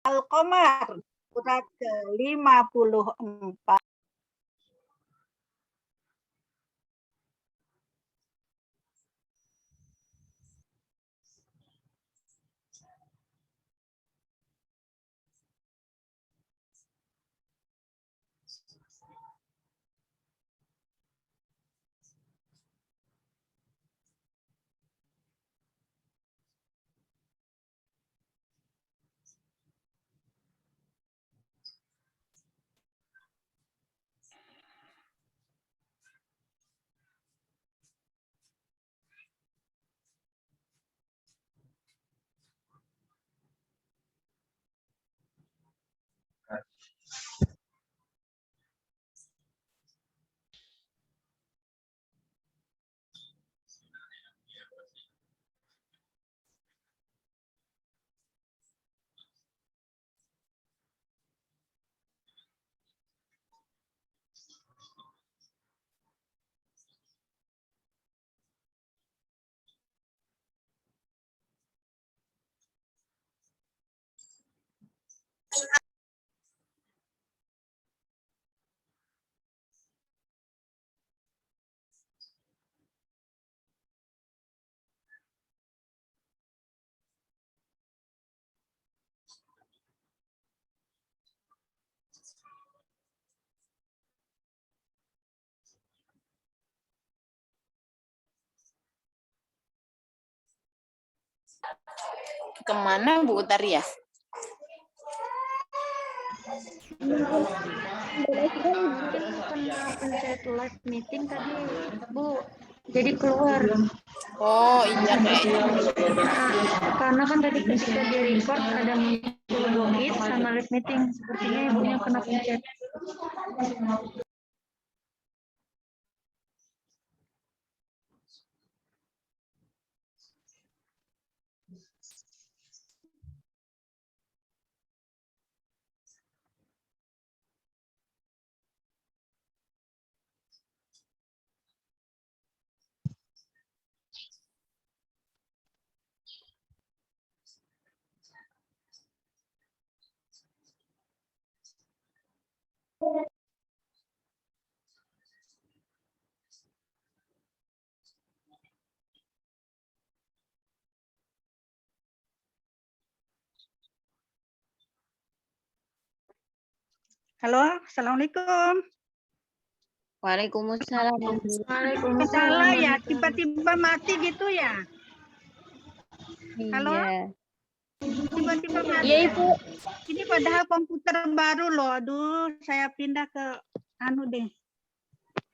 Al-Qamar surat ke-54. Kemana Bu Utaria? Mungkin kena pencet live meeting tadi Bu, jadi keluar. Oh iya kayaknya. Karena kan tadi ketika di record ada muncul login sama live meeting, sepertinya ibunya kena pencet. Halo, assalamualaikum. Waalaikumsalam. Salah ya, tiba-tiba mati gitu ya. Halo? Iya. Tiba-tiba mati. Iya Ibu. Ini padahal komputer baru loh. Aduh, saya pindah ke anu deh.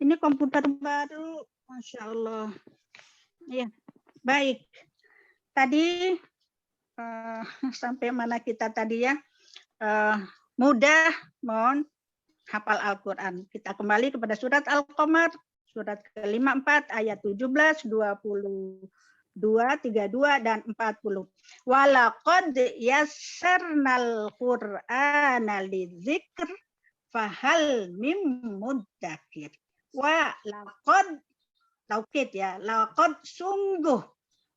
Ini komputer baru, Masya Allah. Iya, baik. Tadi sampai mana kita tadi ya? Mudah menghafal Al-Quran. Kita kembali kepada surat Al-Qamar, surat ke-54 ayat 17, 22, 32 dan 40. Walaqad yassarnal Qur'ana lidzikr fahal mim muddakir. Wa laqad taukid ya, laqad sungguh,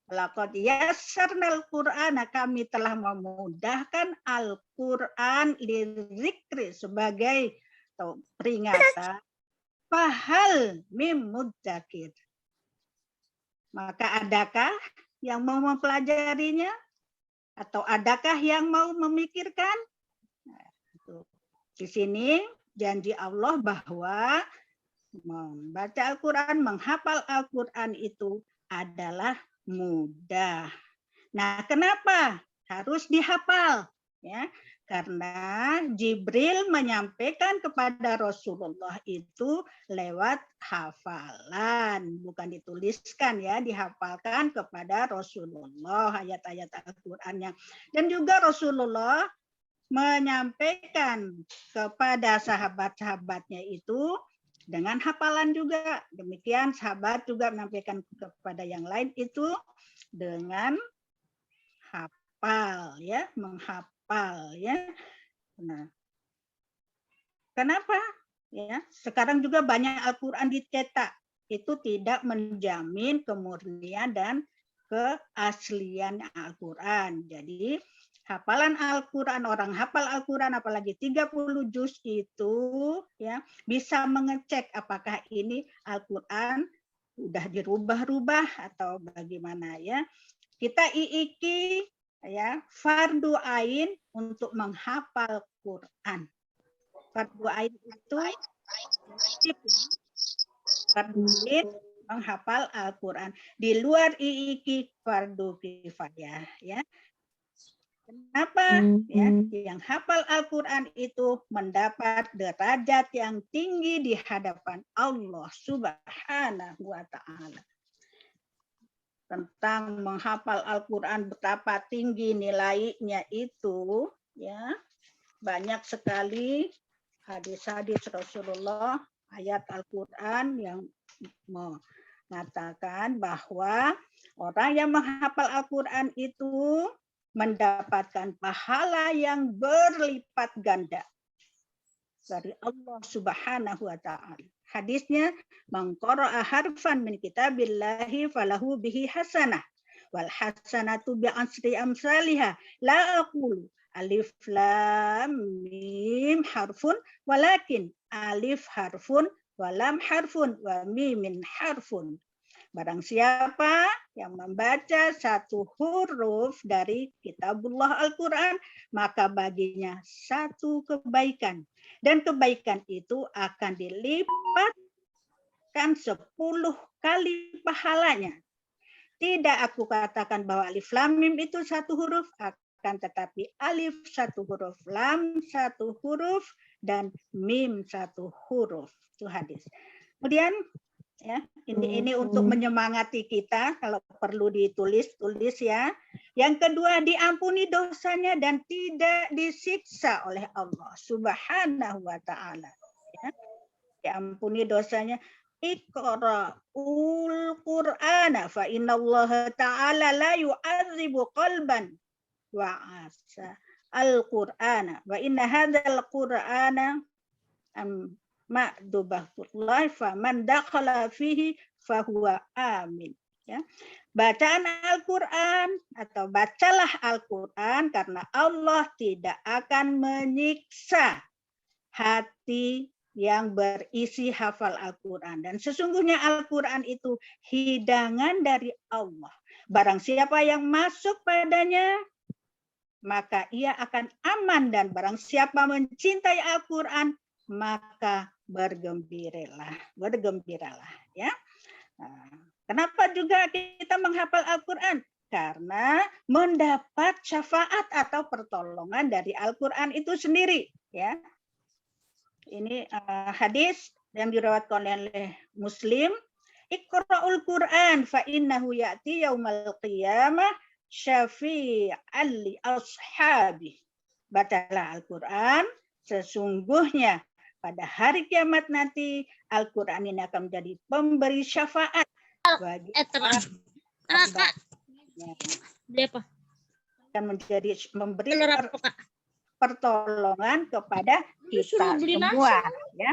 laqad yassarnal Qur'ana, kami telah memudahkan Al-Qur'an lidzikri sebagai peringatan. Fahal mim muddakir. Maka adakah yang mau mempelajarinya? Atau adakah yang mau memikirkan? Nah, di sini janji Allah bahwa membaca Al-Quran, menghafal Al-Quran itu adalah mudah. Nah, kenapa harus dihafal? Ya, karena Jibril menyampaikan kepada Rasulullah itu lewat hafalan, bukan dituliskan ya, dihafalkan kepada Rasulullah ayat-ayat Al-Qur'annya. Dan juga Rasulullah menyampaikan kepada sahabat-sahabatnya itu dengan hafalan juga. Demikian sahabat juga menyampaikan kepada yang lain itu dengan hafal ya, menghafal ya. Nah, kenapa? Ya, sekarang juga banyak Al-Qur'an dicetak. Itu tidak menjamin kemurnian dan keaslian Al-Qur'an. Jadi hafalan Al-Quran, orang hafal Al-Quran apalagi 30 juz itu ya bisa mengecek apakah ini Al-Quran udah dirubah-rubah atau bagaimana ya. Kita iiki ya fardu ain untuk menghafal Quran. Fardu ain itu wajib ya. Fardu ain menghafal Al-Quran. Di luar iiki fardu kifayah ya. Kenapa? Ya, yang hafal Al-Quran itu mendapat derajat yang tinggi di hadapan Allah Subhanahu wa Ta'ala. Tentang menghafal Al-Quran betapa tinggi nilainya itu, ya banyak sekali hadis-hadis Rasulullah, ayat Al-Quran yang mengatakan bahwa orang yang menghafal Al-Quran itu mendapatkan pahala yang berlipat ganda dari Allah Subhanahu wa Ta'ala. Hadisnya, man qara'a harfan min kitabillahi falahu bihi hasanah wal hasanatu bi asri amsalihha la aqulu alif lam mim harfun walakin alif harfun wa lam harfun wa mim harfun. Barang siapa yang membaca satu huruf dari kitabullah Al-Quran, maka baginya satu kebaikan. Dan kebaikan itu akan dilipatkan 10 kali pahalanya. Tidak aku katakan bahwa alif lam mim itu satu huruf, akan tetapi alif satu huruf, lam satu huruf, dan mim satu huruf. Itu hadis. Kemudian, ya, ini untuk menyemangati kita kalau perlu tulis ya. Yang kedua, diampuni dosanya dan tidak disiksa oleh Allah Subhanahu wa Ta'ala. Ya. Diampuni dosanya. Iqra'ul Qur'ana fa innallaha ta'ala la yu'adzibu qalban wa asa al-Qur'ana wa inna hadzal Qur'ana ma'dubatullah faman dakhala fihi fahuwa amin. Ya. Bacaan Al-Quran atau bacalah Al-Quran karena Allah tidak akan menyiksa hati yang berisi hafal Al-Quran. Dan sesungguhnya Al-Quran itu hidangan dari Allah. Barang siapa yang masuk padanya, maka ia akan aman. Dan barang siapa mencintai Al-Quran, maka bergembiralah ya. Nah, kenapa juga kita menghafal Al-Quran? Karena mendapat syafaat atau pertolongan dari Al-Quran itu sendiri ya. Ini hadis yang diriwayatkan oleh Muslim. Iqra'ul Quran fa innahu ya'ti yaumal qiyamah syafi'an li ashabi. Bacalah Al-Quran, sesungguhnya pada hari kiamat nanti Al-Quran ini akan menjadi pemberi syafaat bagi akan menjadi memberi pertolongan kepada kita semua ya.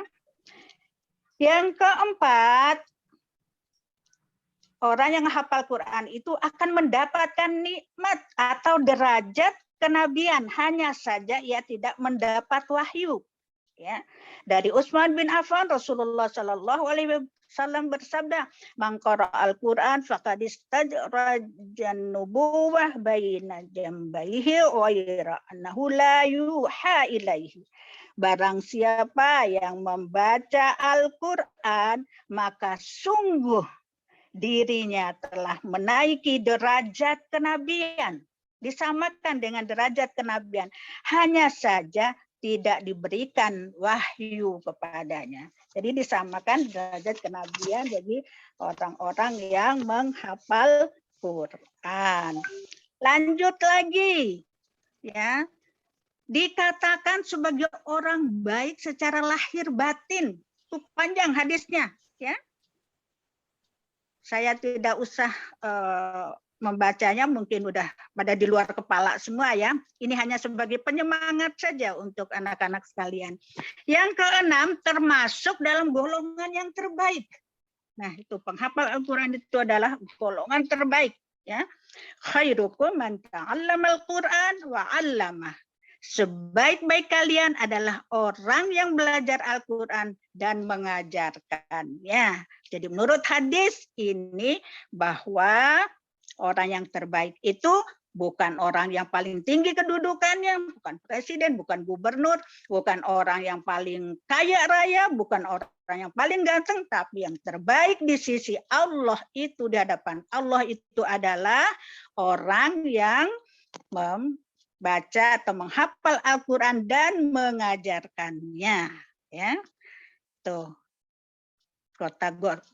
Yang keempat, orang yang hafal Quran itu akan mendapatkan nikmat atau derajat kenabian, hanya saja ia tidak mendapat wahyu. Ya, dari Utsman bin Affan Rasulullah Shallallahu Alaihi Wasallam bersabda, "Man qara'al Quran faqad istadrajan nubuwah baina jambaihi wa ira annahu la yuha ilaihi." Barang siapa yang membaca Al-Quran, maka sungguh dirinya telah menaiki derajat kenabian, disamakan dengan derajat kenabian, hanya saja tidak diberikan wahyu kepadanya. Jadi disamakan derajat kenabian bagi orang-orang yang menghafal Quran. Lanjut lagi, ya, dikatakan sebagai orang baik secara lahir batin. Itu panjang hadisnya, ya. Saya tidak usah membacanya, mungkin udah pada di luar kepala semua ya. Ini hanya sebagai penyemangat saja untuk anak-anak sekalian. Yang keenam, termasuk dalam golongan yang terbaik. Nah, itu penghafal Al-Quran itu adalah golongan terbaik. Ya, khairukum man ta'allamal Qur'an wa 'allamah. Sebaik-baik kalian adalah orang yang belajar Al-Quran dan mengajarkannya. Jadi menurut hadis ini bahwa orang yang terbaik itu bukan orang yang paling tinggi kedudukannya, bukan presiden, bukan gubernur, bukan orang yang paling kaya raya, bukan orang yang paling ganteng, tapi yang terbaik di sisi Allah itu, di hadapan Allah itu adalah orang yang membaca atau menghafal Al-Quran dan mengajarkannya. Ya, tuh.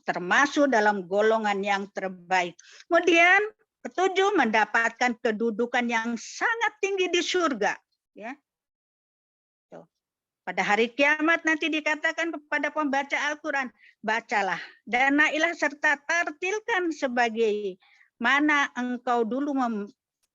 Termasuk dalam golongan yang terbaik. Kemudian ketujuh, mendapatkan kedudukan yang sangat tinggi di surga. Ya. Tuh. Pada hari kiamat nanti dikatakan kepada pembaca Al-Quran, bacalah dan nailah serta tartilkan sebagai mana engkau dulu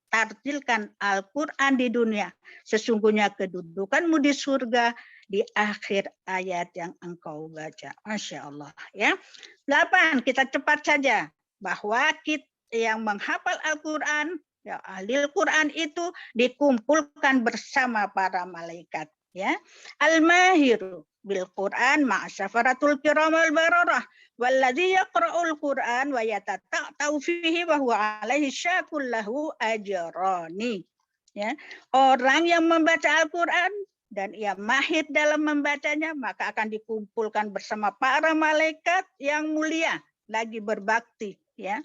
tartilkan Al-Quran di dunia. Sesungguhnya kedudukanmu di surga di akhir ayat yang engkau baca. Masya Allah. Ya. 8, kita cepat saja. Bahwa kita yang menghafal Al-Quran, ya, ahli Al-Quran itu dikumpulkan bersama para malaikat. Ya. Al-mahiru bil Quran ma'asyafaratul kiramal bararah. Walladzi yaqra'ul Qur'an wa yatata'u fihi wa huwa alaihi syakul lahu ajrani. Ya. Orang yang membaca Al-Qur'an dan ia mahir dalam membacanya, maka akan dikumpulkan bersama para malaikat yang mulia lagi berbakti, ya.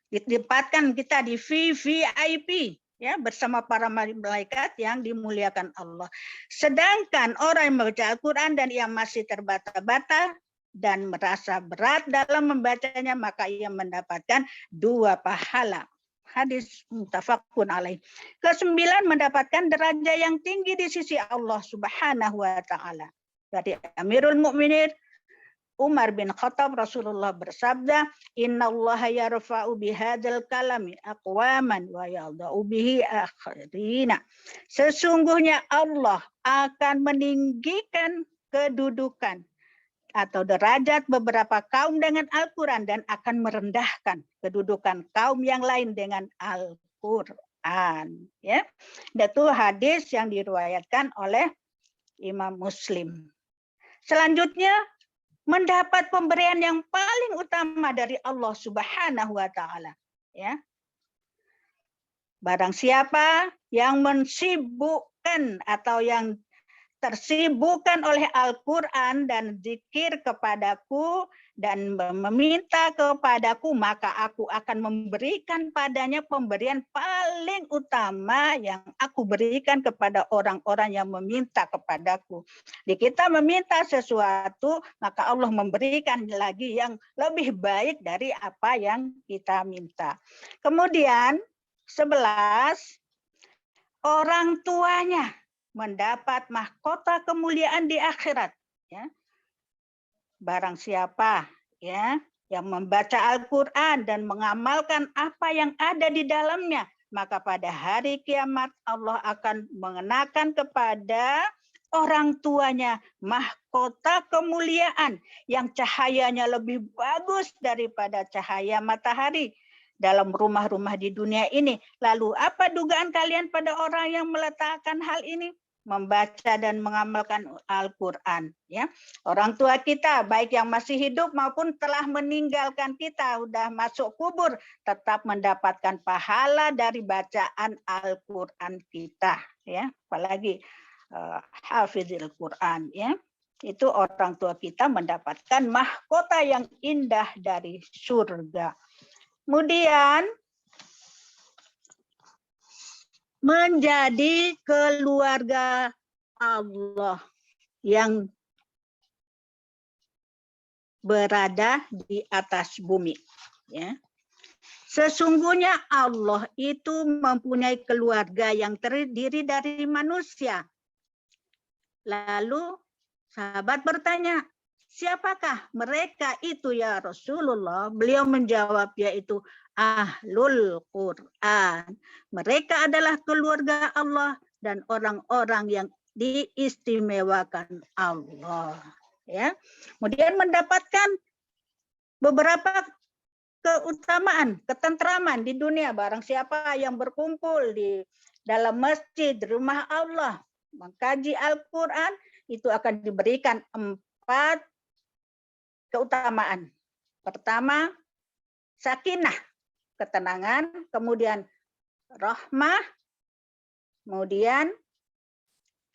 Ditempatkan kita di VVIP, ya, bersama para malaikat yang dimuliakan Allah. Sedangkan orang yang membaca Al-Qur'an dan ia masih terbata-bata dan merasa berat dalam membacanya, maka ia mendapatkan 2 pahala. Hadis muttafaqun alaih. Ke-9, mendapatkan derajat yang tinggi di sisi Allah Subhanahu wa taala. Dari Amirul Mukminin Umar bin Khattab, Rasulullah bersabda, "Innallaha yarfa'u bihadzal kalami aqwaman wa yadha'u bihi akharina." Sesungguhnya Allah akan meninggikan kedudukan atau derajat beberapa kaum dengan Al-Quran dan akan merendahkan kedudukan kaum yang lain dengan Al-Quran. Ya, itu hadis yang diriwayatkan oleh Imam Muslim. Selanjutnya, mendapat pemberian yang paling utama dari Allah Subhanahu wa taala. Ya. Barang siapa yang mensibukkan atau yang tersibukkan oleh Al-Quran dan zikir kepadaku dan meminta kepadaku, maka aku akan memberikan padanya pemberian paling utama yang aku berikan kepada orang-orang yang meminta kepadaku. Di kita meminta sesuatu, maka Allah memberikan lagi yang lebih baik dari apa yang kita minta. Kemudian 11, orang tuanya mendapat mahkota kemuliaan di akhirat. Ya. Barang siapa, ya, yang membaca Al-Quran dan mengamalkan apa yang ada di dalamnya, maka pada hari kiamat Allah akan mengenakan kepada orang tuanya mahkota kemuliaan yang cahayanya lebih bagus daripada cahaya matahari dalam rumah-rumah di dunia ini. Lalu apa dugaan kalian pada orang yang meletakkan hal ini? Membaca dan mengamalkan Al-Quran. Ya. Orang tua kita, baik yang masih hidup maupun telah meninggalkan kita, sudah masuk kubur, tetap mendapatkan pahala dari bacaan Al-Quran kita. Ya. Apalagi hafizil Quran. Ya. Itu orang tua kita mendapatkan mahkota yang indah dari surga. Kemudian menjadi keluarga Allah yang berada di atas bumi. Ya. Sesungguhnya Allah itu mempunyai keluarga yang terdiri dari manusia. Lalu sahabat bertanya, siapakah mereka itu ya Rasulullah? Beliau menjawab, yaitu Ahlul Quran. Mereka adalah keluarga Allah dan orang-orang yang diistimewakan Allah. Ya. Kemudian mendapatkan beberapa keutamaan, ketentraman di dunia. Barang siapa yang berkumpul di dalam masjid, rumah Allah, mengkaji Al-Quran, itu akan diberikan 4 keutamaan. Pertama, sakinah, ketenangan, kemudian rahmah, kemudian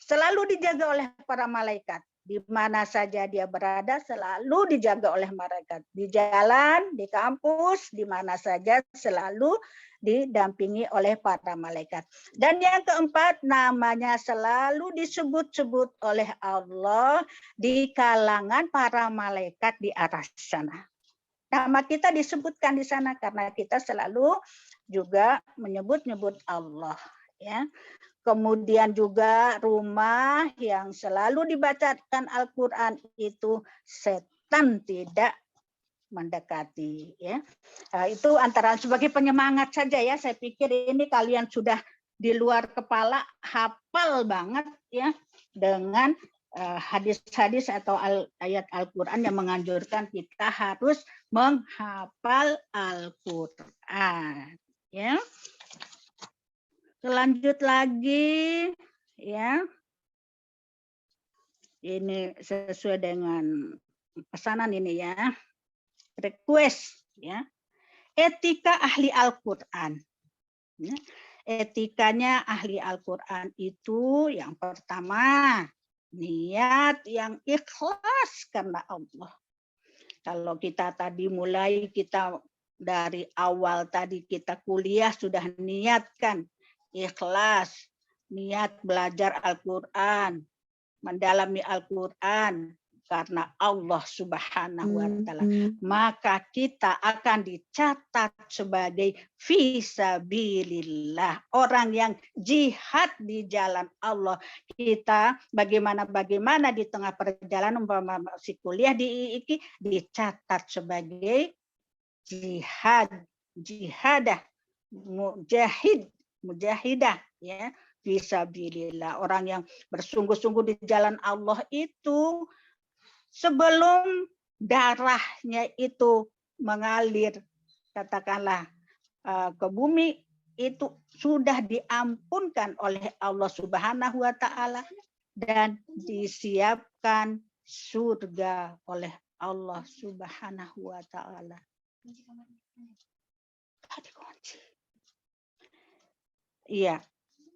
selalu dijaga oleh para malaikat. Di mana saja dia berada selalu dijaga oleh malaikat. Di jalan, di kampus, di mana saja selalu didampingi oleh para malaikat. Dan yang keempat, namanya selalu disebut-sebut oleh Allah di kalangan para malaikat di atas sana. Nama kita disebutkan di sana karena kita selalu juga menyebut-nyebut Allah, ya. Kemudian juga rumah yang selalu dibacakan Al-Quran itu setan tidak mendekati, ya. Itu antara sebagai penyemangat saja ya. Saya pikir ini kalian sudah di luar kepala hafal banget ya dengan hadis-hadis atau ayat Al-Quran yang menganjurkan kita harus menghafal Al-Quran, ya. Lanjut lagi ya. Ini sesuai dengan pesanan ini ya. Request ya. Etika ahli Al-Qur'an. Ya. Etikanya ahli Al-Qur'an itu yang pertama, niat yang ikhlas karena Allah. Kalau kita tadi mulai kita dari awal tadi kita kuliah sudah niatkan ikhlas, niat belajar Al-Quran, mendalami Al-Quran karena Allah Subhanahu wa Ta'ala, maka kita akan dicatat sebagai fisabilillah, orang yang jihad di jalan Allah. Kita bagaimana di tengah perjalanan masih kuliah di IIKI dicatat sebagai jihadah, mujahidah ya, fisabilillah, orang yang bersungguh-sungguh di jalan Allah itu sebelum darahnya itu mengalir katakanlah ke bumi itu sudah diampunkan oleh Allah Subhanahu wa Ta'ala dan disiapkan surga oleh Allah Subhanahu wa Ta'ala. Tadi kunci. Iya.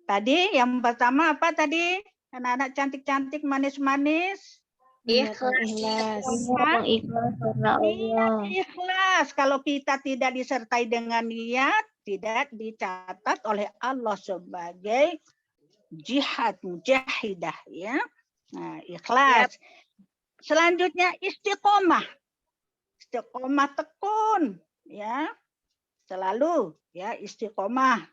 Tadi yang pertama apa tadi? Anak-anak cantik-cantik, manis-manis. Ikhlas karena Allah. Ikhlas. Kalau kita tidak disertai dengan niat, tidak dicatat oleh Allah sebagai jihad, mujahidah ya. Nah, ikhlas. Selanjutnya istiqomah. Istiqomah tekun ya. Selalu ya istiqomah.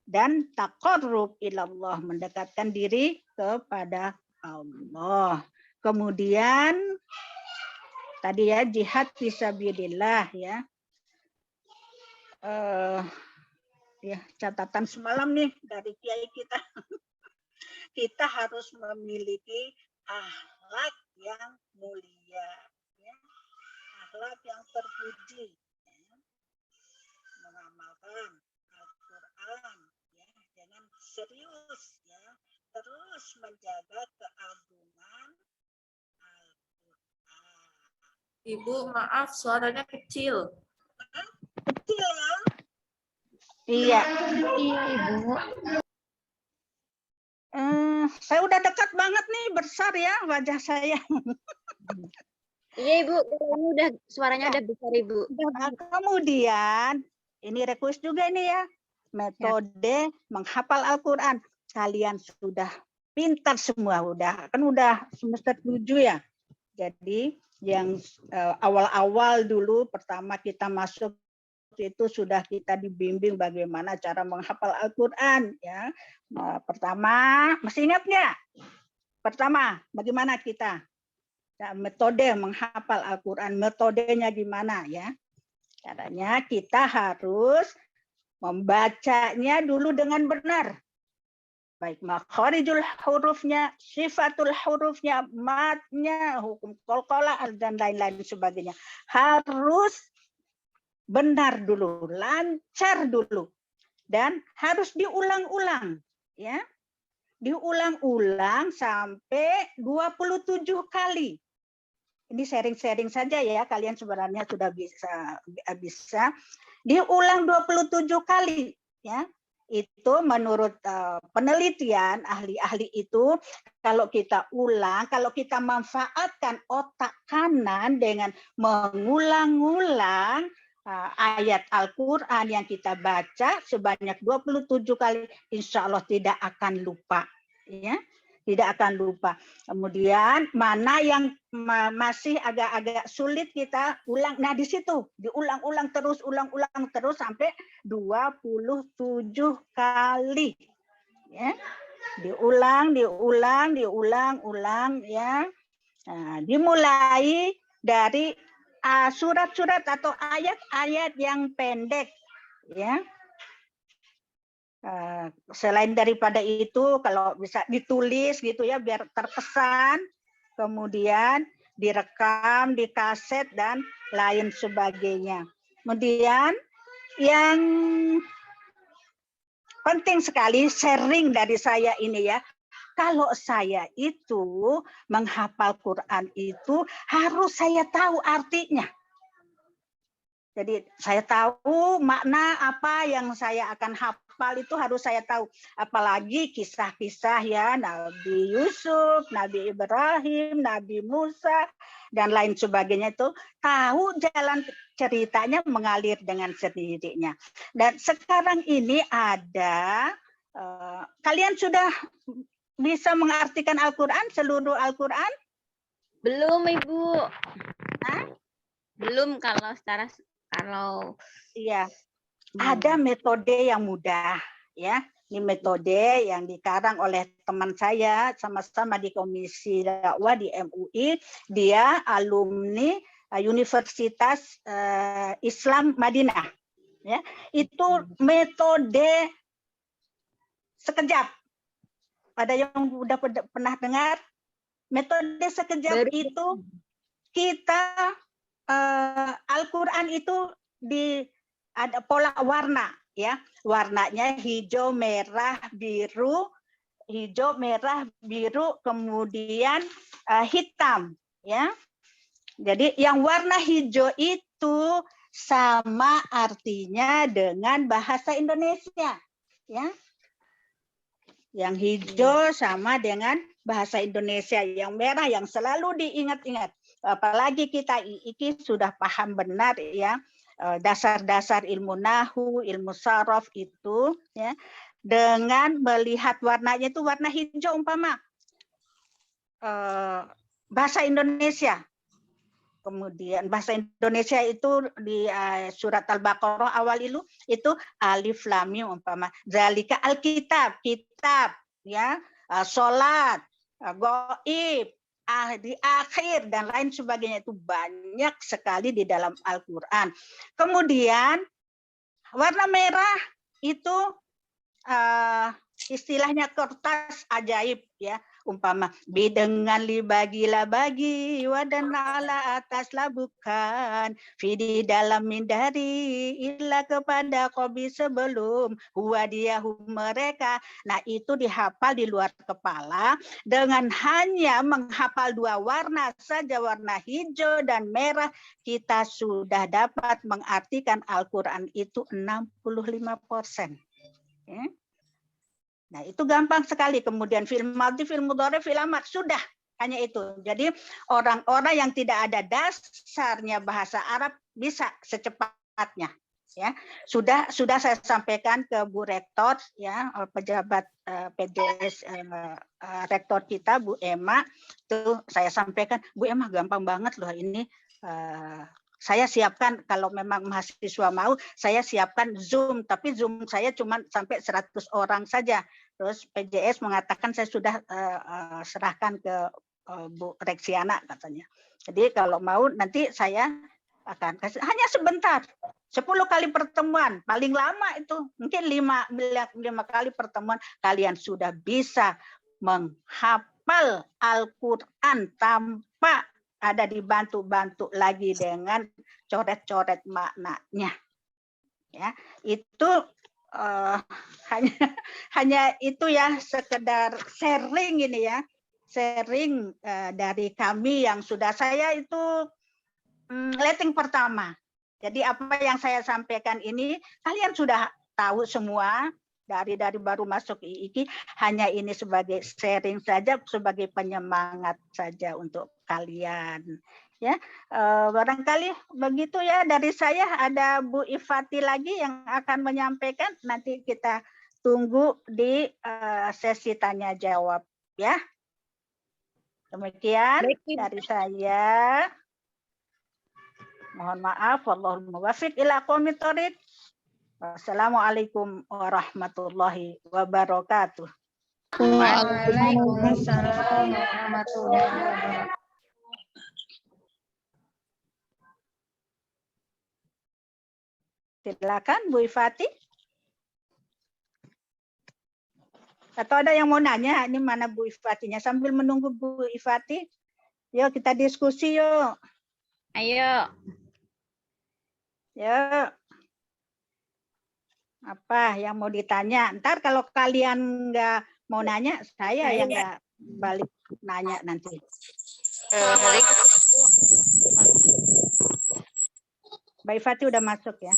Dan taqarrub ilallah, mendekatkan diri kepada Allah. Kemudian tadi ya jihad fisabilillah ya. Ya catatan semalam nih dari kiai kita. Kita harus memiliki akhlak yang mulia, ya. Akhlak yang terpuji, ya. Mengamalkan Al-Quran. Dengan serius ya, terus menjaga keagungan Al-Quran. Ibu, maaf suaranya kecil. Kecil ya? Iya. Iya, Ibu. Saya udah dekat banget nih, besar ya wajah saya. Iya Ibu, ini udah suaranya udah besar Ibu. Nah, kemudian ini request juga ini ya. Metode menghafal Al-Quran. Kalian sudah pintar semua, udah semester 7 ya. Jadi yang awal-awal dulu pertama kita masuk itu sudah kita dibimbing bagaimana cara menghafal Al-Quran ya. Pertama, masih ingat nggak? Pertama, bagaimana kita? Metode menghafal Al-Quran, metodenya gimana ya? Caranya kita harus membacanya dulu dengan benar. Baik makharijul hurufnya, sifatul hurufnya, matnya, hukum qalqalah dan lain-lain sebagainya. Harus benar dulu, lancar dulu, dan harus diulang-ulang, ya. Diulang-ulang sampai 27 kali. Ini sharing-sharing saja ya, kalian sebenarnya sudah bisa diulang 27 kali, ya. Itu menurut penelitian ahli-ahli itu, kalau kita ulang, kalau kita manfaatkan otak kanan dengan mengulang-ulang ayat Al-Quran yang kita baca sebanyak 27 kali, insya Allah tidak akan lupa, ya, tidak akan lupa. Kemudian mana yang masih agak-agak sulit kita ulang, nah di situ diulang-ulang terus, ulang-ulang terus sampai 27 kali, ya. Diulang ya. Nah, dimulai dari surat-surat atau ayat-ayat yang pendek, ya. Selain daripada itu, kalau bisa ditulis gitu ya, biar terkesan, kemudian direkam di kaset dan lain sebagainya. Kemudian yang penting sekali sharing dari saya ini ya, kalau saya itu menghafal Quran itu harus saya tahu artinya. Jadi saya tahu makna apa yang saya akan hafal itu harus saya tahu. Apalagi kisah-kisah ya Nabi Yusuf, Nabi Ibrahim, Nabi Musa, dan lain sebagainya itu. Tahu jalan ceritanya mengalir dengan sendirinya. Dan sekarang ini ada, kalian sudah bisa mengartikan Al-Quran, seluruh Al-Quran? Belum, Ibu. Hah? Belum kalau iya. Ada metode yang mudah, ya. Ini metode yang dikarang oleh teman saya, sama-sama di Komisi Dakwah di MUI. Dia alumni Universitas Islam Madinah. Ya, itu metode sekejap. Ada yang udah pernah dengar? Metode sekejap itu kita Al-Quran itu ada pola warna, ya. Warnanya hijau, merah, biru, kemudian hitam, ya. Jadi yang warna hijau itu sama artinya dengan bahasa Indonesia, ya. Yang hijau sama dengan bahasa Indonesia, yang merah yang selalu diingat-ingat. Apalagi kita iki sudah paham benar ya dasar-dasar ilmu nahu, ilmu saraf itu ya, dengan melihat warnanya itu warna hijau umpama bahasa Indonesia. Kemudian bahasa Indonesia itu di surat Al-Baqarah awal itu alif lam mim umpama zalika alkitab, kitab ya, salat, gaib, di akhir dan lain sebagainya, itu banyak sekali di dalam Al-Quran. Kemudian warna merah itu istilahnya kertas ajaib ya, umpama bidengan bagi wadan ala atas labukan di dalam mindari illa kepada kobi sebelum huwadiyahu mereka. Nah itu dihafal di luar kepala dengan hanya menghafal dua warna saja, warna hijau dan merah, kita sudah dapat mengartikan Al-Quran itu 65%. Ya. Nah itu gampang sekali. Kemudian fil madhi, fil mudhari, fil amr, sudah hanya itu. Jadi orang-orang yang tidak ada dasarnya bahasa Arab bisa secepatnya. Ya sudah saya sampaikan ke Bu Rektor ya, pejabat PJS Rektor kita Bu Emma, tuh saya sampaikan, Bu Emma gampang banget loh ini. Saya siapkan kalau memang mahasiswa mau, saya siapkan Zoom, tapi Zoom saya cuma sampai 100 orang saja. Terus PJS mengatakan saya sudah serahkan ke Bu Reksiana katanya. Jadi kalau mau nanti saya akan kasih hanya sebentar, 10 kali pertemuan, paling lama itu mungkin 5 kali pertemuan, kalian sudah bisa menghafal Al-Quran tanpa ada dibantu-bantu lagi dengan coret-coret maknanya. Ya, itu hanya itu ya, sekedar sharing ini ya, sharing dari kami yang sudah saya itu letting pertama. Jadi apa yang saya sampaikan ini kalian sudah tahu semua dari baru masuk IIKI, hanya ini sebagai sharing saja, sebagai penyemangat saja untuk kalian. Ya, barangkali begitu ya dari saya. Ada Bu Ifati lagi yang akan menyampaikan, nanti kita tunggu di sesi tanya jawab ya. Demikian dari saya. Mohon maaf, wallahul muwaffiq ila aqwamit thoriq. Wassalamualaikum warahmatullahi wabarakatuh. Waalaikumsalam warahmatullahi wabarakatuh. Silakan Bu Ifati. Atau ada yang mau nanya? Ini mana Bu Ifatinya? Sambil menunggu Bu Ifati, yuk kita diskusi yuk. Ayo. Yuk. Apa yang mau ditanya? Ntar kalau kalian nggak mau nanya, saya yang nggak balik nanya nanti. Mbak Ifati udah masuk ya?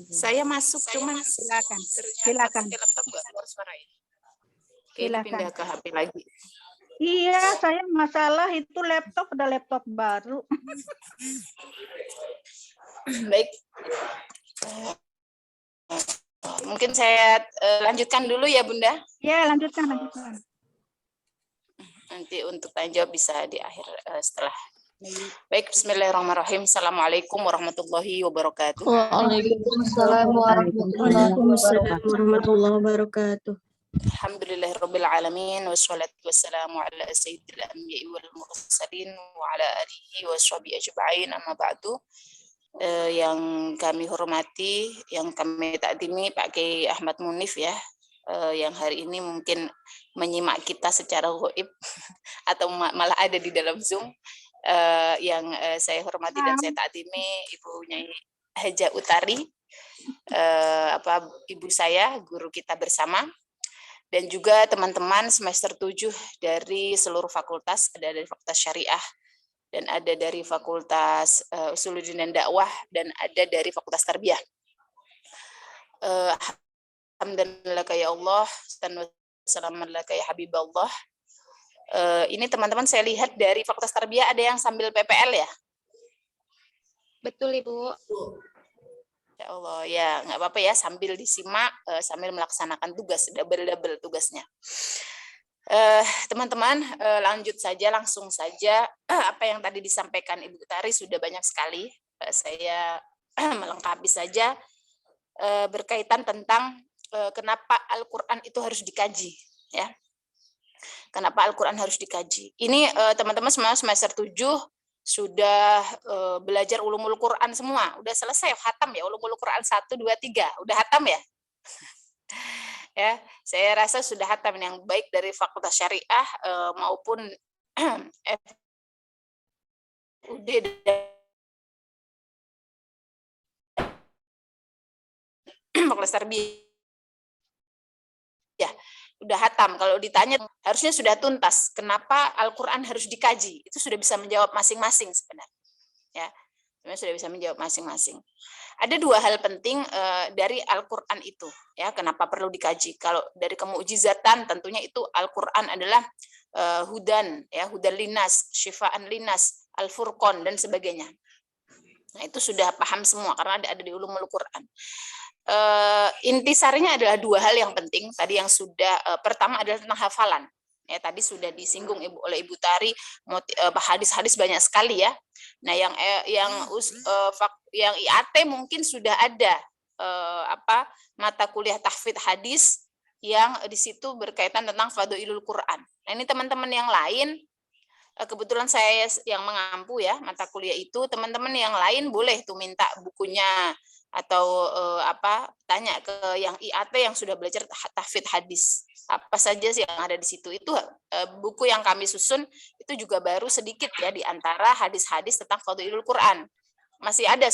Saya masuk, cuman Silakan. ternyata Silakan. pakai laptop nggak keluar suara ya. Oke, Silakan. pindah ke HP lagi. Iya, saya masalah itu laptop, udah laptop baru. Baik. Mungkin saya lanjutkan dulu ya Bunda. Ya, lanjutkan. Nanti untuk tanya jawab bisa di akhir setelah. Baik, bismillahirrahmanirrahim. Assalamualaikum warahmatullahi wabarakatuh. Waalaikumsalam warahmatullahi wabarakatuh. Alhamdulillahirabbil alamin wassalatu wassalamu ala sayyidil anbiya'i wal mursalin wa ala alihi washabihi ajma'in, amma ba'du. Yang kami hormati, yang kami takdimi Pak Kiai Ahmad Munif ya, yang hari ini mungkin menyimak kita secara gaib atau malah ada di dalam Zoom. Yang saya hormati dan saya takdimi Ibu Nyai Haja Utari, ibu saya, guru kita bersama, dan juga teman-teman semester 7 dari seluruh fakultas, ada dari Fakultas Syariah, dan ada dari Fakultas Usuluddin dan Dakwah, dan ada dari Fakultas Tarbiyah. Alhamdulillah ya Allah, dan wassalamualaikum ya Habiballah. Ini teman-teman saya lihat dari Fakultas Tarbiyah ada yang sambil PPL ya? Betul Ibu. Ya Allah, ya nggak apa-apa ya, sambil disimak, sambil melaksanakan tugas, double tugasnya. Teman-teman, langsung saja. Apa yang tadi disampaikan Ibu Utari sudah banyak sekali. Saya melengkapi saja berkaitan tentang kenapa Al-Quran itu harus dikaji, ya. Kenapa Al-Quran harus dikaji? Ini teman-teman semua semester 7 sudah belajar ulumul Quran semua, udah selesai khatam ya, ulumul Quran 1, 2, 3, udah khatam ya? Ya, saya rasa sudah khatam yang baik dari Fakultas Syariah maupun FUD dan Fakultas Tarbiyah. Ya, udah khatam. Kalau ditanya harusnya sudah tuntas. Kenapa Al-Quran harus dikaji? Itu sudah bisa menjawab masing-masing sebenarnya. Ya, sebenarnya sudah bisa menjawab masing-masing. Ada dua hal penting dari Al-Quran itu. Ya, kenapa perlu dikaji? Kalau dari kemukjizatan, tentunya itu Al-Quran adalah hudan, ya, hudan linas, syifaan linas, al-furqan dan sebagainya. Nah, itu sudah paham semua karena ada di ulumul Quran. Intisarinya adalah dua hal yang penting tadi yang sudah pertama adalah tentang hafalan ya, tadi sudah disinggung oleh Ibu Tari, hadis-hadis banyak sekali ya. Nah yang IAT mungkin sudah ada mata kuliah tahfidz hadis yang di situ berkaitan tentang fadhailul Quran. Nah ini teman-teman yang lain, kebetulan saya yang mengampu ya mata kuliah itu, teman-teman yang lain boleh tuh minta bukunya atau tanya ke yang IAT yang sudah belajar tahfidz hadis. Apa saja sih yang ada di situ? Itu buku yang kami susun itu juga baru sedikit ya di antara hadis-hadis tentang Fadhilul Quran. Masih ada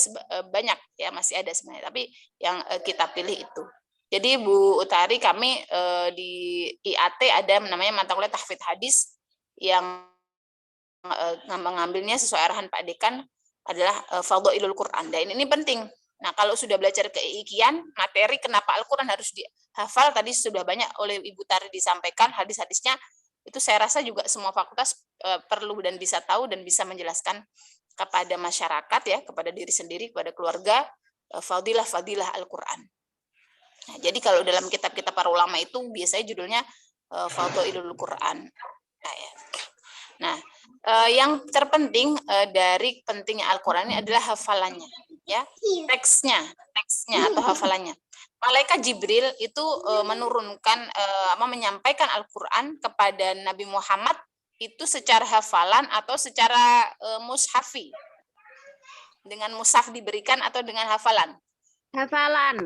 banyak ya, masih ada sebenarnya, tapi yang kita pilih itu. Jadi Bu Utari, kami di IAT ada namanya mata kuliah tahfidz hadis yang mengambilnya sesuai arahan Pak Dekan adalah Fadhilul Quran. Dan ini penting. Nah, kalau sudah belajar keikian, materi kenapa Al-Quran harus dihafal, tadi sudah banyak oleh Ibu Tari disampaikan, hadis-hadisnya itu saya rasa juga semua fakultas perlu dan bisa tahu dan bisa menjelaskan kepada masyarakat ya, kepada diri sendiri, kepada keluarga, fadilah Al-Quran. Nah, jadi kalau dalam kitab-kitab para ulama itu biasanya judulnya Fadhilul Quran. Nah, yang terpenting dari pentingnya Al-Quran ini adalah hafalannya, ya, teksnya atau hafalannya. Malaikat Jibril itu menurunkan, menyampaikan Al-Quran kepada Nabi Muhammad itu secara hafalan atau secara mushafi. Dengan mushaf diberikan atau dengan hafalan? Hafalan.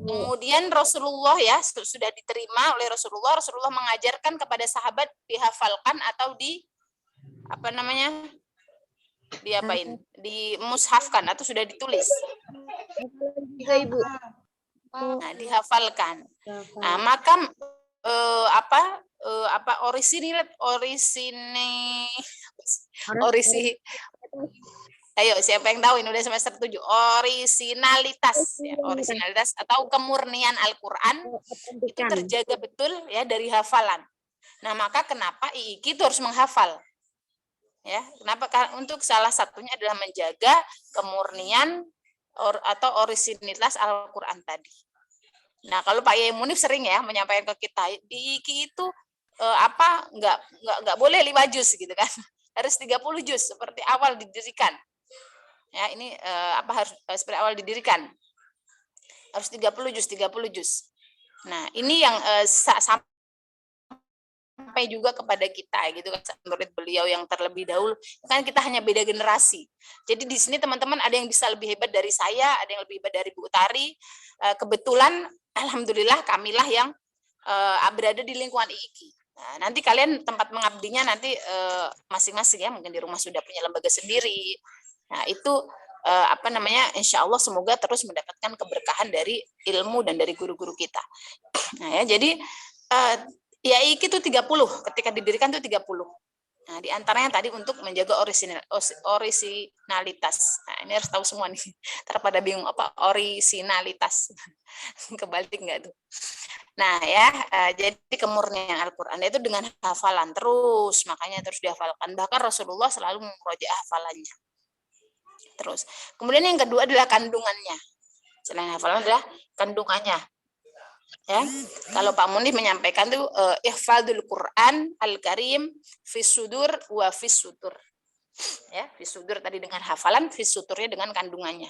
Kemudian Rasulullah ya sudah diterima oleh Rasulullah mengajarkan kepada sahabat dihafalkan atau dimushafkan atau sudah ditulis. Juga Ibu. Nah, dihafalkan. Nah, maka ayo, siapa yang tahu? Ini udah semester 7. Orisinalitas, ya, orisinalitas atau kemurnian Al-Quran itu terjaga betul ya dari hafalan. Nah, maka kenapa IIQ itu harus menghafal? Ya, kenapa? Untuk salah satunya adalah menjaga kemurnian atau orisinalitas Al-Quran tadi. Nah, kalau Pak Yai Munif sering ya menyampaikan ke kita, IIQ itu nggak boleh 5 juz gitu kan. Harus 30 juz seperti awal didirikan. Ya, ini harus seperti awal didirikan. Harus 30 juz. Nah, ini yang sampai juga kepada kita gitu kan, menurut beliau yang terlebih dahulu. Kan kita hanya beda generasi. Jadi di sini teman-teman ada yang bisa lebih hebat dari saya, ada yang lebih hebat dari Bu Utari. Kebetulan alhamdulillah kamilah yang berada di lingkungan IIQ. Nah, nanti kalian tempat mengabdinya nanti masing-masing ya, mungkin di rumah sudah punya lembaga sendiri. Nah, itu insya Allah semoga terus mendapatkan keberkahan dari ilmu dan dari guru-guru kita. Nah, ya, jadi IIQ itu 30, ketika didirikan itu 30. Nah, di antaranya tadi untuk menjaga orisinalitas. Nah, ini harus tahu semua nih. Terpada bingung apa orisinalitas. Kebalik enggak tuh? Nah, ya, jadi kemurnian Al-Quran itu dengan hafalan terus, makanya terus dihafalkan. Bahkan Rasulullah selalu memurojaah hafalannya. Terus, kemudian yang kedua adalah kandungannya. Selain hafalan adalah kandungannya. Ya, kalau Pak Munif menyampaikan itu ihfadzul Quran al-Karim fis sudur wa fis sutur. Ya, fis sudur tadi dengan hafalan, fis suturnya dengan kandungannya.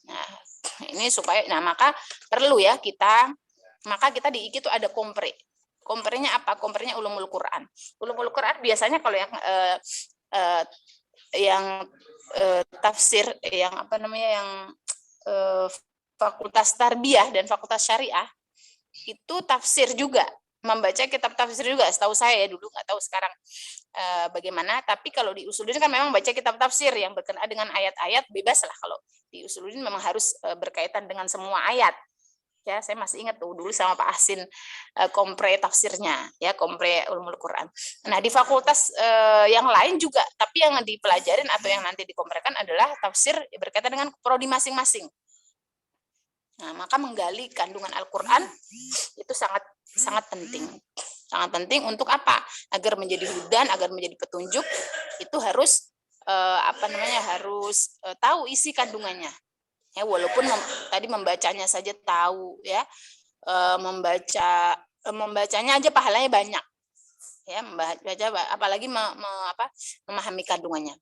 Nah, ini supaya maka perlu ya maka kita di IIQ itu ada kompre. Komprenya apa? Komprenya ulumul Quran. Ulumul Quran biasanya kalau yang tafsir yang fakultas tarbiyah dan fakultas syariah itu tafsir juga, membaca kitab tafsir juga. Setahu saya ya dulu, nggak tahu sekarang bagaimana. Tapi kalau di Usuluddin kan memang baca kitab tafsir yang berkenaan dengan ayat-ayat, bebas lah. Kalau di Usuluddin memang harus berkaitan dengan semua ayat. Ya, saya masih ingat tuh dulu sama Pak Asin kompre tafsirnya, ya, kompre ulumul Quran. Nah, di fakultas yang lain juga, tapi yang dipelajarin atau yang nanti dikomprekan adalah tafsir berkaitan dengan prodi masing-masing. Nah, maka menggali kandungan Al-Quran itu sangat penting. Sangat penting untuk apa? Agar menjadi hudan, agar menjadi petunjuk, itu harus harus tahu isi kandungannya. Ya, walaupun tadi membacanya saja tahu ya, membacanya aja pahalanya banyak. Ya, membaca apalagi memahami kandungannya.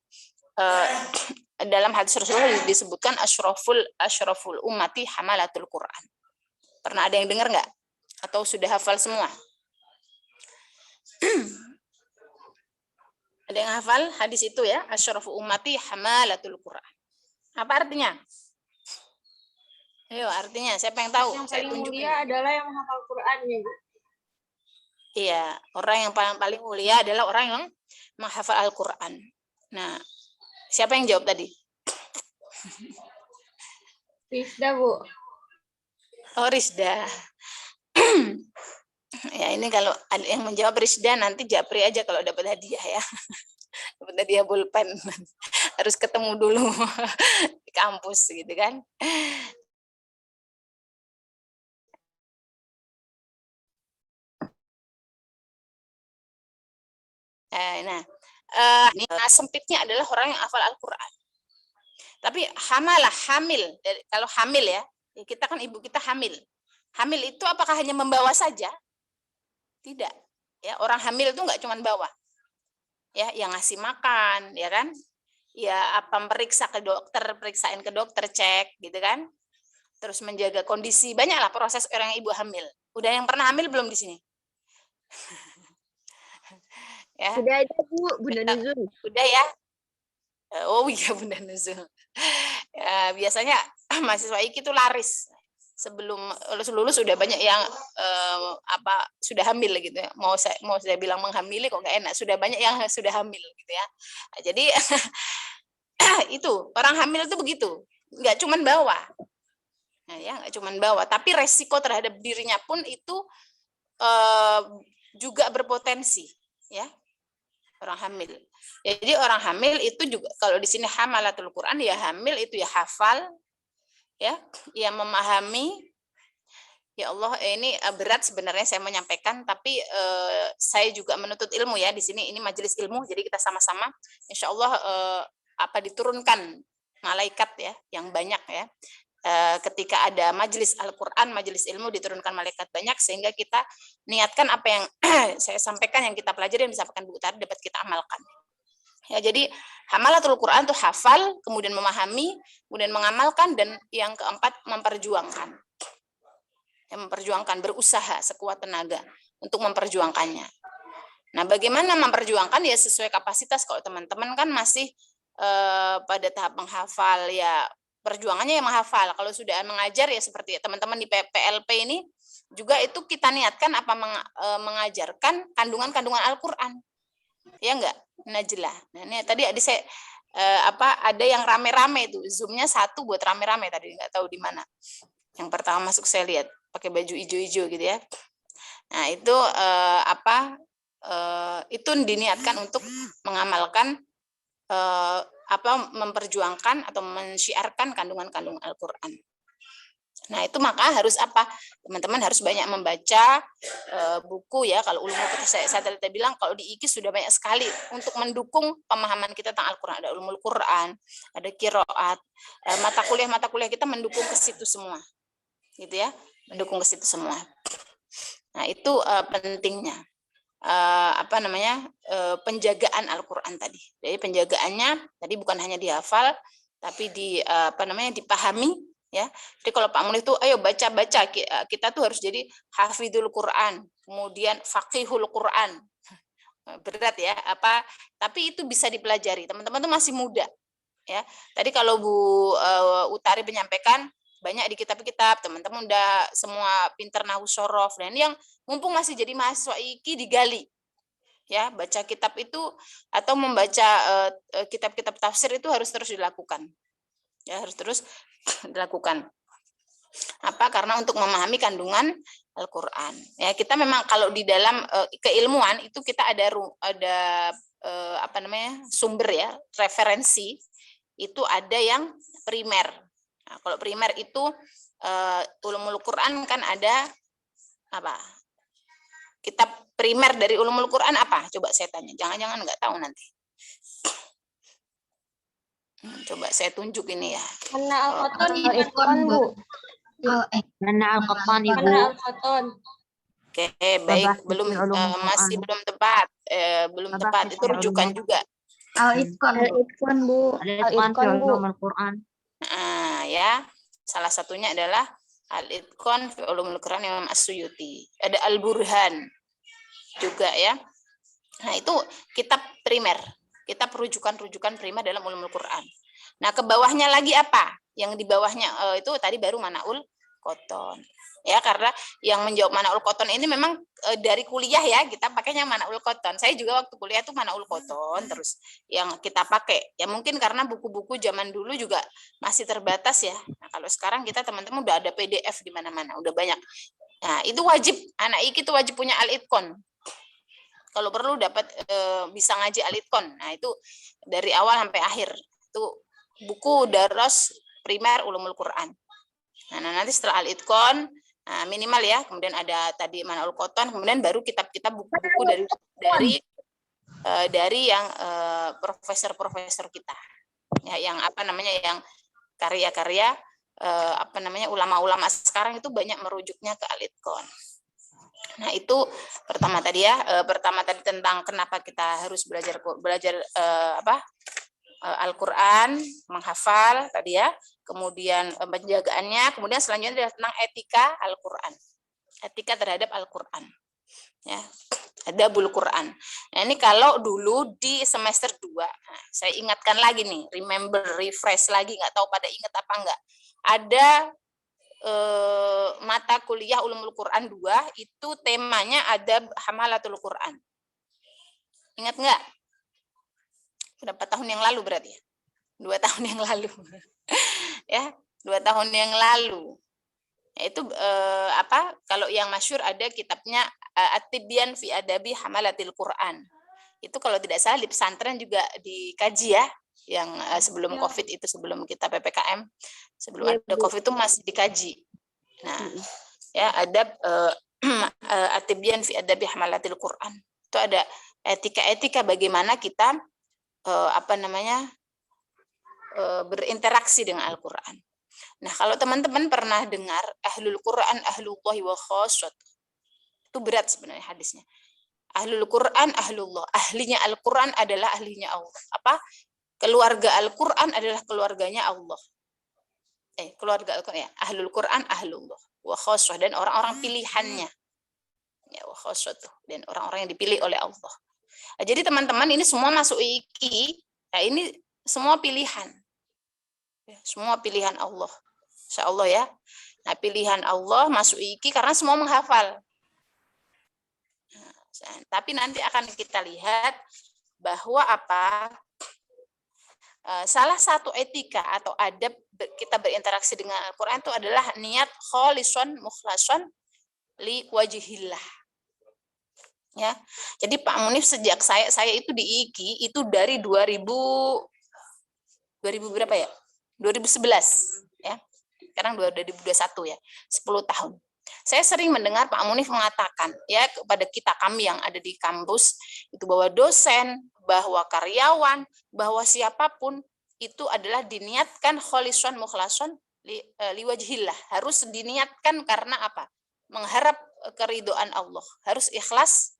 Dalam hadis Rasulullah disebutkan asyraful ummati hamalatul Quran. Pernah ada yang dengar nggak? Atau sudah hafal semua? Ada yang hafal hadis itu ya, asyraful ummati hamalatul Quran. Apa artinya? Ayo, artinya siapa yang tahu? Yang Saya paling tunjukin. mulia adalah yang menghafal Quran ya, Bu. Iya, orang yang paling mulia adalah orang yang menghafal Al-Quran. Nah, siapa yang jawab tadi? Rizda, Bu. Oh, Rizda. Ya, ini kalau ada yang menjawab Rizda, nanti japri aja kalau dapat hadiah ya. Dapat hadiah pulpen. Harus ketemu dulu di kampus gitu kan. Nah, ini sempitnya adalah orang yang hafal Al-Quran. Tapi hamil. Kalau hamil ya, kita kan ibu kita hamil. Hamil itu apakah hanya membawa saja? Tidak. Ya, orang hamil itu nggak cuma bawa. Ya, yang ngasih makan, ya kan? Ya, apa periksa ke dokter, periksain ke dokter, cek, gitu kan? Terus menjaga kondisi, banyaklah proses orang ibu hamil. Udah yang pernah hamil belum di sini? Ya. Sudah ada, Bu, Bunda Nuzul. Udah ya? Oh iya, Bunda Nuzul. Ya, biasanya mahasiswa IKI itu laris. Sebelum lulus sudah banyak yang sudah hamil gitu ya. Mau saya bilang menghamili kok nggak enak. Sudah banyak yang sudah hamil gitu ya. Nah, jadi itu orang hamil itu begitu. Nggak cuman bawa. Nah, ya nggak cuman bawa, tapi resiko terhadap dirinya pun itu juga berpotensi, ya. Orang hamil. Jadi orang hamil itu juga kalau di sini hamalatul Quran ya hamil itu ya hafal, ya memahami. Ya Allah, ini berat sebenarnya saya menyampaikan, tapi saya juga menuntut ilmu ya di sini. Ini majelis ilmu, jadi kita sama-sama, insya Allah diturunkan malaikat ya yang banyak ya. Ketika ada majelis Al-Quran, majelis ilmu diturunkan malaikat banyak sehingga kita niatkan apa yang saya sampaikan, yang kita pelajari, yang disampaikan Bu Utari dapat kita amalkan. Ya, jadi hamalatul Quran itu hafal, kemudian memahami, kemudian mengamalkan, dan yang keempat memperjuangkan. Ya, memperjuangkan, berusaha sekuat tenaga untuk memperjuangkannya. Nah, bagaimana memperjuangkan ya sesuai kapasitas. Kalau teman-teman kan masih pada tahap menghafal ya perjuangannya yang menghafal. Kalau sudah mengajar ya seperti teman-teman di PLP ini juga itu kita niatkan apa mengajarkan kandungan-kandungan Al-Qur'an. Ya enggak, Najlah. Nah, ini tadi saya ada yang rame-rame itu, Zoom-nya satu buat rame-rame tadi, enggak tahu di mana. Yang pertama masuk saya lihat pakai baju hijau-hijau gitu ya. Nah, itu itu diniatkan untuk mengamalkan memperjuangkan atau mensyiarkan kandungan-kandungan Al-Qur'an. Nah, itu maka harus apa? Teman-teman harus banyak membaca buku ya. Kalau ulumul Quran saya tadi bilang kalau di IKI sudah banyak sekali untuk mendukung pemahaman kita tentang Al-Qur'an. Ada ulumul Quran, ada qiraat, mata kuliah kita mendukung ke situ semua. Gitu ya. Mendukung ke situ semua. Nah, itu pentingnya. Penjagaan Al-Qur'an tadi. Jadi penjagaannya tadi bukan hanya dihafal tapi dipahami ya. Jadi kalau Pak Mulih itu ayo baca kita tuh harus jadi hafidhul Quran, kemudian faqihul Quran. Berat ya, tapi itu bisa dipelajari. Teman-teman tuh masih muda ya. Tadi kalau Bu Utari menyampaikan banyak di kitab-kitab, teman-teman udah semua pinter nahwu sorof, dan yang mumpung masih jadi mahasiswa IKI digali ya, baca kitab itu atau membaca kitab-kitab tafsir itu harus terus dilakukan ya, harus terus dilakukan karena untuk memahami kandungan Al-Qur'an ya. Kita memang kalau di dalam keilmuan itu kita ada sumber ya, referensi itu ada yang primer. Nah, kalau primer itu ulumul Quran kan ada kitab primer dari ulumul Quran apa? Coba saya tanya. Jangan-jangan nggak tahu nanti. Coba saya tunjuk ini ya. Mana Al-Qatan, Bu. Mana Al-Qatan, Ibu. Mana Al-Qatan. Oke, baik. Masih belum tepat. Belum tepat. Itu rujukan juga. Al-Itqan, Bu. Al-Itqan fi ulumul Quran. Ya. Salah satunya adalah Al-Itqan fi ulumul Quran Imam As-Suyuti. Ada Al-Burhan juga ya. Nah, itu kitab primer. Kitab rujukan-rujukan primer dalam ulumul Quran. Nah, ke bawahnya lagi apa? Yang di bawahnya itu tadi baru manaul koton. Ya, karena yang menjawab manaul koton ini memang dari kuliah ya, kita pakainya manaul koton. Saya juga waktu kuliah tuh manaul koton terus yang kita pakai. Ya mungkin karena buku-buku zaman dulu juga masih terbatas ya. Nah, kalau sekarang kita teman-teman udah ada PDF di mana-mana, udah banyak. Nah, itu wajib, anak IKI itu wajib punya Al-Itqon. Kalau perlu dapat bisa ngaji Al-Itqon. Nah, itu dari awal sampai akhir. Itu buku daros primer ulumul Quran. Nah, nanti setelah Al-Itqon minimal ya, kemudian ada tadi manaul koton, kemudian baru kitab-kitab buku-buku dari yang profesor-profesor kita. Ya, yang apa namanya, yang karya-karya ulama-ulama sekarang itu banyak merujuknya ke Al-Itqon. Nah, itu pertama tadi ya, tentang kenapa kita harus belajar Al-Quran, menghafal tadi ya, kemudian penjagaannya, kemudian selanjutnya tentang etika Al-Quran, etika terhadap Al-Quran, ya, adabul Quran. Nah, ini kalau dulu di semester 2, nah, saya ingatkan lagi nih, refresh lagi, nggak tahu pada ingat apa enggak, ada mata kuliah ulumul Quran 2, itu temanya adab hamalatul Quran. Ingat nggak? Berapa tahun yang lalu berarti ya? 2 tahun yang lalu. Ya, 2 tahun yang lalu. Itu kalau yang masyhur ada kitabnya At-Tibyan fi Adabi Hamalatil Quran. Itu kalau tidak salah di pesantren juga dikaji ya, yang sebelum Covid itu, sebelum kita PPKM, sebelum ada Covid itu masih dikaji. Nah, ya, adab At-Tibyan fi Adabi Hamalatil Quran. Itu ada etika-etika bagaimana kita berinteraksi dengan Al-Quran. Nah, kalau teman-teman pernah dengar ahlul Quran ahlullahi wa khassat, itu berat sebenarnya hadisnya. Ahlul Quran ahlullah, ahlinya Al-Quran adalah ahlinya Allah. Keluarga Al-Quran adalah keluarganya Allah. Keluarga Al-Quran ya, ahlul Quran ahlullah wa khassat, dan orang-orang pilihannya. Ya, wa khassat, dan orang-orang yang dipilih oleh Allah. Jadi teman-teman, ini semua masuk IKI, nah ini semua pilihan. Semua pilihan Allah. Insya Allah ya. Nah, pilihan Allah masuk IKI karena semua menghafal. Nah, tapi nanti akan kita lihat bahwa salah satu etika atau adab kita berinteraksi dengan Al-Quran itu adalah niat kholisun mukhlasun li wajhillah. Ya, jadi Pak Munif sejak saya itu di IKI itu dari 2000 berapa ya? 2011 ya. Sekarang 2021 ya. 10 tahun. Saya sering mendengar Pak Munif mengatakan ya kepada kami yang ada di kampus itu, bahwa dosen, bahwa karyawan, bahwa siapapun itu adalah diniatkan kholisun mukhlasun liwajhillah. Harus diniatkan karena apa? Mengharap keridhaan Allah. Harus ikhlas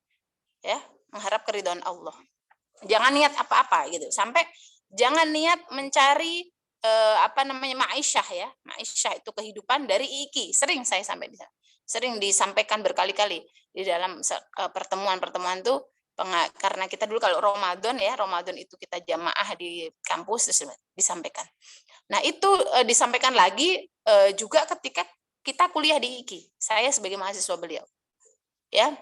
ya, mengharap keridhaan Allah. Jangan niat apa-apa gitu. Sampai jangan niat mencari ma'isyah ya. Ma'isyah itu kehidupan dari IKI. Sering saya sampai di sana. Sering disampaikan berkali-kali di dalam pertemuan-pertemuan tuh, karena kita dulu kalau Ramadan itu kita jamaah di kampus terus disampaikan. Nah, itu disampaikan lagi juga ketika kita kuliah di IKI. Saya sebagai mahasiswa beliau. Ya.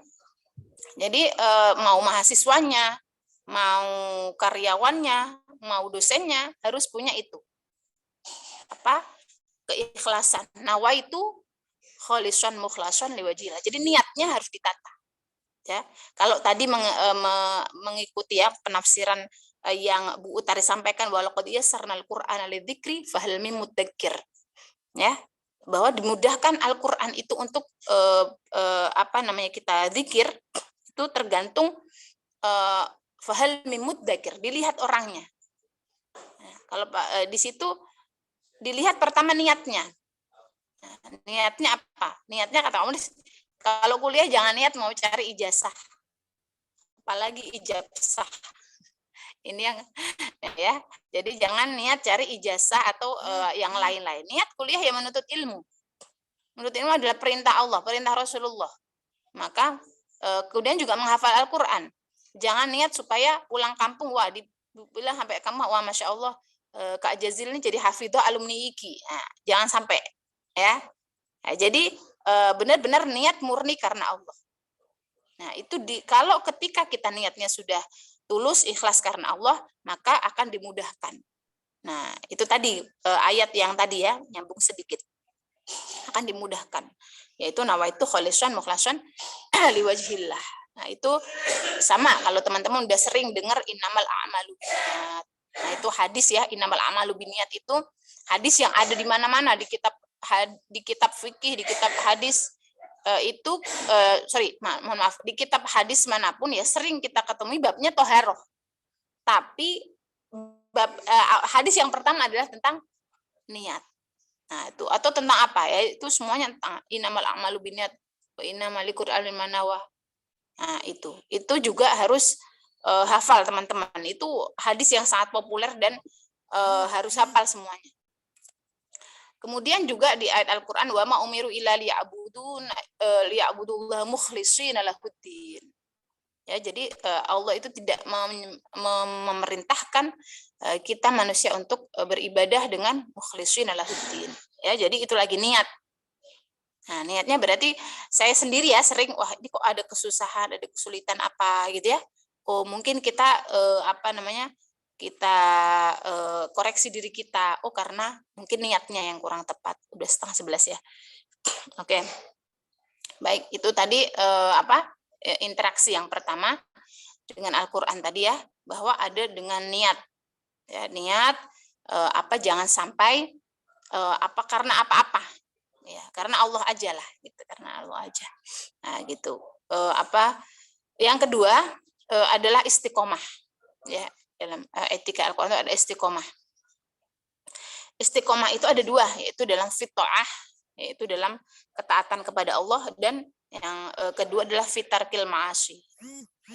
Jadi mau mahasiswanya, mau karyawannya, mau dosennya harus punya itu. Keikhlasan. Nawaitu kholisun mukhlasun liwajhillah. Jadi niatnya harus ditata. Ya. Kalau tadi mengikuti ya penafsiran yang Bu Utari sampaikan, walaqad yassarnal Qur'ana lidzikri fahal mim mudzakir. Ya. Bahwa dimudahkan Al-Qur'an itu untuk kita zikir, itu tergantung fahal mim mudzakir, dilihat orangnya. Nah, kalau di situ dilihat pertama niatnya. Nah, niatnya apa? Niatnya kata Om, kalau kuliah jangan niat mau cari ijazah. Apalagi ijazah. Ini yang ya. Jadi jangan niat cari ijazah atau yang lain-lain. Niat kuliah yang menuntut ilmu. Menuntut ilmu adalah perintah Allah, perintah Rasulullah. Maka kemudian juga menghafal Al-Quran. Jangan niat supaya pulang kampung, wah dibilang sampai kamu, wah Masya Allah, Kak Jazil ini jadi hafidhah alumni IKI. Nah, jangan sampai ya. Nah, jadi benar-benar niat murni karena Allah. Nah, itu kalau ketika kita niatnya sudah tulus, ikhlas karena Allah, maka akan dimudahkan. Nah, itu tadi ayat yang tadi ya, nyambung sedikit. Akan dimudahkan. Yaitu nawaitu kholisan mukhlasan liwajhillah. Nah, itu sama kalau teman-teman udah sering dengar innamal a'malu binniyat. Nah, itu hadis ya, innamal a'malu binniyat itu hadis yang ada di mana-mana di kitab fikih, di kitab hadis mohon maaf, di kitab hadis manapun ya sering kita ketemu babnya toharoh. Tapi hadis yang pertama adalah tentang niat. Nah, itu atau tentang apa ya? Itu semuanya tentang innamal a'malu binniyat wa innamal likulli imrin ma nawa. Nah, itu juga harus hafal teman-teman. Itu hadis yang sangat populer dan harus hafal semuanya. Kemudian juga di ayat Al-Qur'an wa ma umiru illa liya'budullaha mukhlishina lahuddin. Ya, jadi Allah itu tidak memerintahkan kita manusia untuk beribadah dengan mukhlishina lahuddin. Ya, jadi itu lagi niat. Nah, niatnya berarti saya sendiri ya sering, wah ini kok ada kesusahan, ada kesulitan apa gitu ya. Oh, mungkin kita kita koreksi diri kita. Oh, karena mungkin niatnya yang kurang tepat. Udah 10:30 ya. Oke. Baik, itu tadi interaksi yang pertama dengan Al-Qur'an tadi ya, bahwa ada dengan niat. Ya, niat jangan sampai karena apa-apa. Ya, karena Allah aja lah gitu, karena Allah aja. Nah, gitu. Yang kedua adalah istiqomah. Ya, dalam etika Al-Qur'an itu ada istiqomah. Istiqomah itu ada dua, yaitu dalam fitoah, yaitu dalam ketaatan kepada Allah, dan yang kedua adalah fitarkil ma'asi,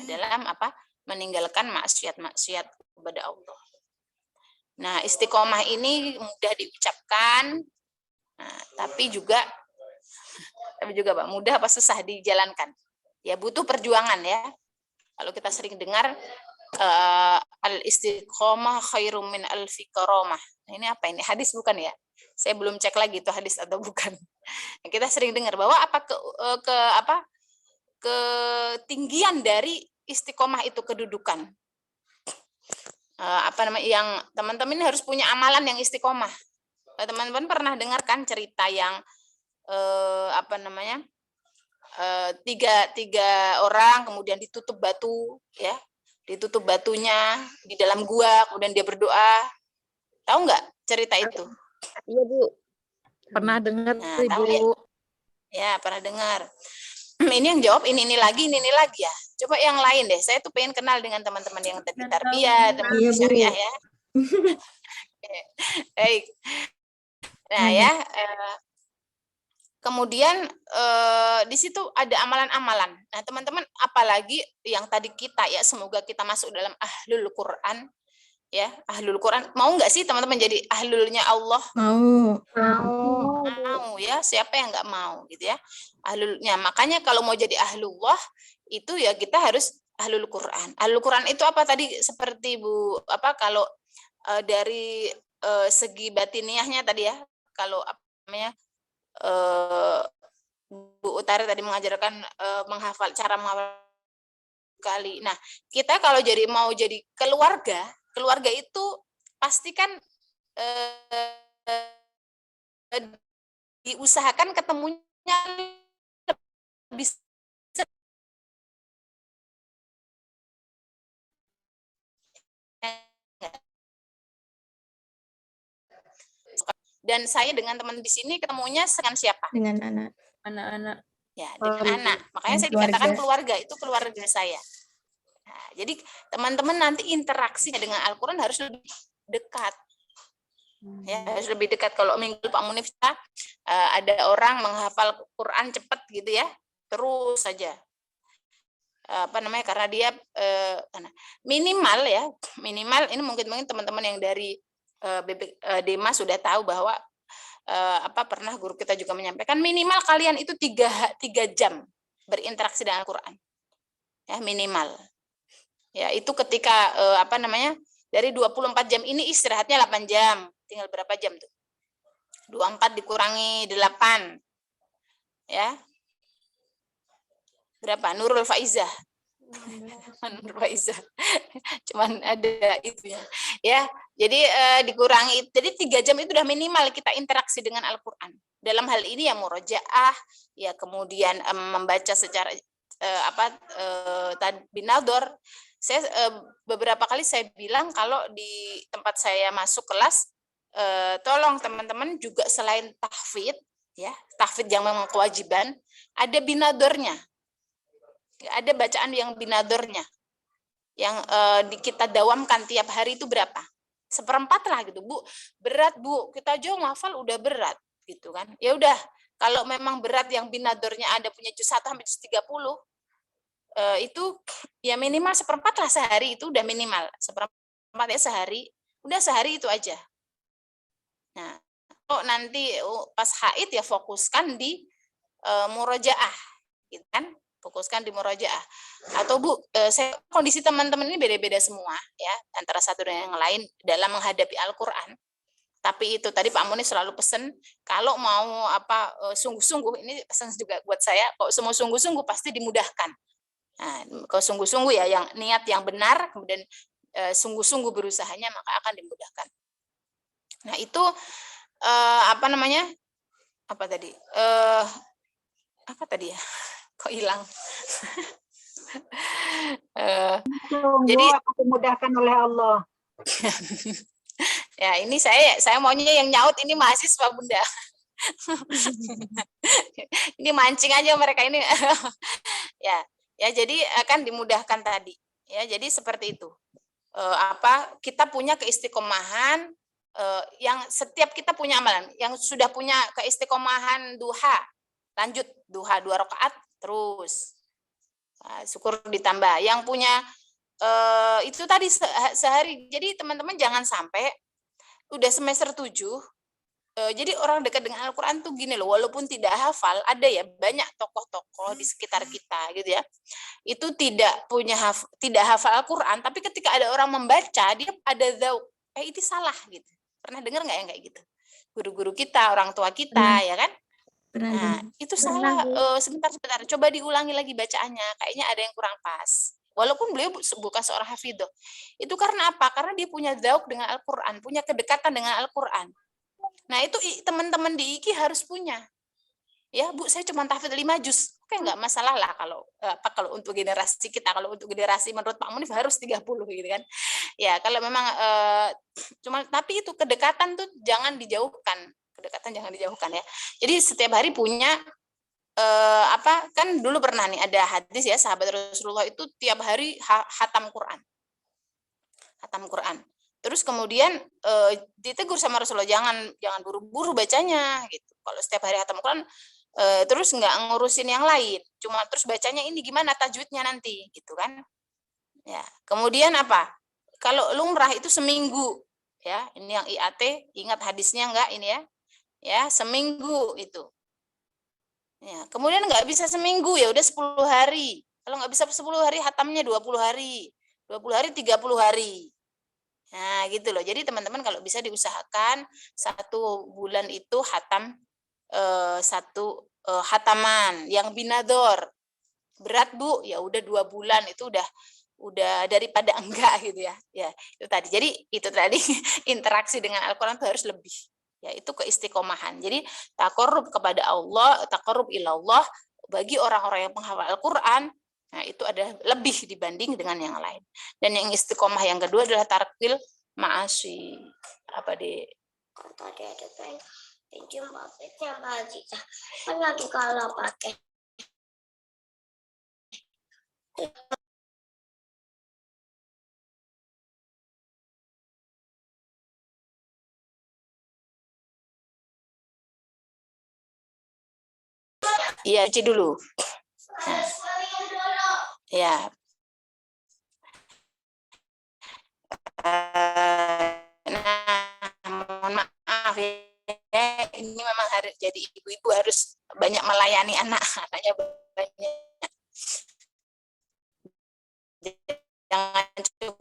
dalam meninggalkan maksiat-maksiat kepada Allah. Nah, istiqomah ini mudah diucapkan, tapi juga Pak, mudah apa susah dijalankan? Ya butuh perjuangan ya. Kalau kita sering dengar al-istiqomah khairum min alfi karamah. Nah, ini apa ini? Hadis bukan ya? Saya belum cek lagi itu hadis atau bukan. Kita sering dengar bahwa ketinggian dari istiqomah itu kedudukan. Yang teman-teman ini harus punya amalan yang istiqomah. Teman-teman pernah dengar kan cerita yang tiga orang kemudian ditutup batu ya, ditutup batunya di dalam gua, kemudian dia berdoa. Tahu nggak cerita itu? Iya, Bu. Pernah dengar, Nah, tahu Ibu. ya pernah dengar. Ini yang jawab ini lagi ya. Coba yang lain deh. Saya tuh pengen kenal dengan teman-teman yang tadi tarbiyah, teman syariah ya. Baik. Nah ya, kemudian di situ ada amalan-amalan. Nah teman-teman, apalagi yang tadi kita ya, semoga kita masuk dalam ahlul Quran ya, ahlul Quran. Mau nggak sih teman-teman jadi ahlulnya Allah? Mau ya, siapa yang nggak mau gitu ya, ahlulnya. Makanya kalau mau jadi ahlullah itu ya kita harus ahlul Quran. Ahlul Quran itu apa tadi, seperti Bu kalau dari segi batiniahnya tadi ya, kalau Bu Utari tadi mengajarkan menghafal, cara menghafal kali. Nah, kita kalau mau jadi keluarga itu pastikan diusahakan ketemunya lebih dan saya dengan teman di sini ketemunya dengan siapa? Dengan anak. Anak-anak. Ya, dengan anak. Makanya saya dikatakan keluarga, itu keluarga saya. Nah, jadi teman-teman nanti interaksinya dengan Al-Quran harus lebih dekat. Ya, harus lebih dekat. Kalau minggu Pak Munif ada orang menghafal Quran cepat gitu ya, terus saja. Karena dia minimal ini mungkin teman-teman yang dari Dema sudah tahu bahwa pernah guru kita juga menyampaikan minimal kalian itu 3 jam berinteraksi dengan Al-Quran ya, minimal ya. Itu ketika Dari 24 jam ini istirahatnya 8 jam. Tinggal berapa jam tuh? 24 dikurangi 8. Ya. Berapa? Nurul Faizah. Nurul Faizah. Cuman ada itu ya. Ya, jadi dikurangi. Jadi 3 jam itu udah minimal kita interaksi dengan Al-Qur'an. Dalam hal ini ya murojaah, ya kemudian membaca secara binador. Saya beberapa kali saya bilang kalau di tempat saya masuk kelas, tolong teman-teman juga selain tahfidz, ya tahfidz yang memang kewajiban, ada binadornya, ada bacaan yang binadornya, yang kita dawamkan tiap hari itu berapa? 1/4 lah gitu, Bu. Berat, Bu. Kita aja ngafal udah berat gitu kan. Ya udah, kalau memang berat yang binadornya Anda punya juz 1 sampai juz 30, itu ya minimal 1/4 lah sehari, itu udah minimal 1/4 ya sehari, udah sehari itu aja. Nah, nanti pas haid ya fokuskan di murojaah, gitu kan? Fokuskan di murojaah. Atau Bu, kondisi teman-teman ini beda-beda semua ya, antara satu dan yang lain dalam menghadapi Al-Qur'an. Tapi itu tadi Pak Muni selalu pesen, kalau mau sungguh-sungguh, ini pesan juga buat saya, kalau semua sungguh-sungguh pasti dimudahkan. Nah, kalau sungguh-sungguh ya, yang niat yang benar, kemudian sungguh-sungguh berusahanya, maka akan dimudahkan. Nah itu apa tadi ya? Kok hilang? Jadi dimudahkan oleh Allah. Ya ini saya maunya yang nyaut ini mahasiswa Bunda. Ini mancing aja mereka ini. Ya jadi akan dimudahkan tadi. Ya jadi seperti itu. Kita punya keistiqomahan, yang setiap kita punya amalan, yang sudah punya keistiqomahan duha, lanjut duha 2 rakaat terus, syukur ditambah. Yang punya itu tadi sehari. Jadi teman-teman jangan sampai udah semester 7, jadi orang dekat dengan Al-Qur'an tuh gini loh, walaupun tidak hafal, ada ya banyak tokoh-tokoh di sekitar kita gitu ya. Itu tidak hafal Al-Qur'an, tapi ketika ada orang membaca, dia ada dzauq. Itu salah gitu. Pernah dengar nggak yang kayak gitu? Guru-guru kita, orang tua kita, ya kan? Nah, itu salah. Sebentar. Coba diulangi lagi bacaannya. Kayaknya ada yang kurang pas. Walaupun beliau bukan seorang hafidh. Itu karena apa? Karena dia punya dzauq dengan Al-Qur'an, punya kedekatan dengan Al-Qur'an. Nah, itu teman-teman di IKI harus punya. Ya, Bu, saya cuma tahfidz 5 juz. Oke, enggak masalah lah kalau untuk generasi kita. Kalau untuk generasi menurut Pak Munif harus 30 gitu kan. Ya, kalau memang tapi itu kedekatan tuh jangan dijauhkan. Kedekatan jangan dijauhkan ya. Jadi setiap hari punya kan dulu pernah nih ada hadis ya, sahabat Rasulullah itu tiap hari hatam Quran. Hatam Quran. Terus kemudian ditegur sama Rasulullah, jangan buru-buru bacanya gitu. Kalau setiap hari hatam Quran terus nggak ngurusin yang lain, cuma terus bacanya ini gimana tajwidnya nanti gitu kan. Ya, kemudian apa? Kalau lumrah itu seminggu ya. Ini yang IAT, ingat hadisnya enggak ini ya? Ya, seminggu itu. Ya, kemudian nggak bisa seminggu ya udah 10 hari. Kalau nggak bisa 10 hari hatamnya 20 hari. 20 hari 30 hari. Nah, gitu loh. Jadi teman-teman kalau bisa diusahakan 1 bulan itu hatam 1 hataman yang binador. Berat, Bu, ya udah 2 bulan itu udah daripada enggak gitu ya. Ya, itu tadi. Jadi itu tadi interaksi dengan Al-Qur'an itu harus lebih. Ya, itu keistiqomahan. Jadi taqarrub kepada Allah, taqarrub ilallah bagi orang-orang yang menghafal Al-Qur'an. Nah, itu ada lebih dibanding dengan yang lain. Dan yang istiqomah yang kedua adalah tarkil ma'asi. Apa deh? Tadi ada pinjam papetnya Mbak Aziza. Kan lagi kalau pakai. Iya, cuci dulu. Ya. Mohon maaf ya, ini memang harus jadi ibu-ibu harus banyak melayani anaknya banyak. Jangan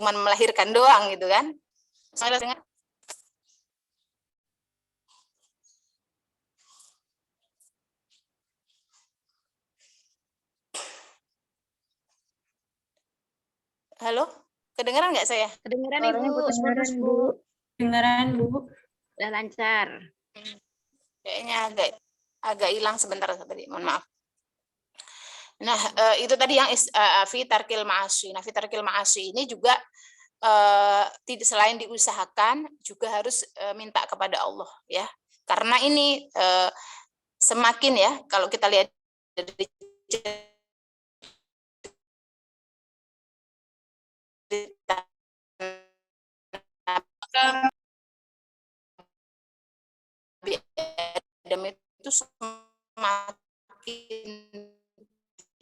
cuma melahirkan doang gitu kan. Saya dengar. Halo, kedengeran nggak saya? Kedengeran Suaranya Ibu. kedengeran, Bu. Kedengaran, Bu. Udah lancar. Kayaknya agak hilang sebentar tadi, mohon maaf. Nah, itu tadi yang fi tarkil ma'asi. Nah, fi tarkil ma'asi ini juga tidak, selain diusahakan juga harus minta kepada Allah ya. Karena ini semakin ya, kalau kita lihat dari cerita Nabi Adam itu semakin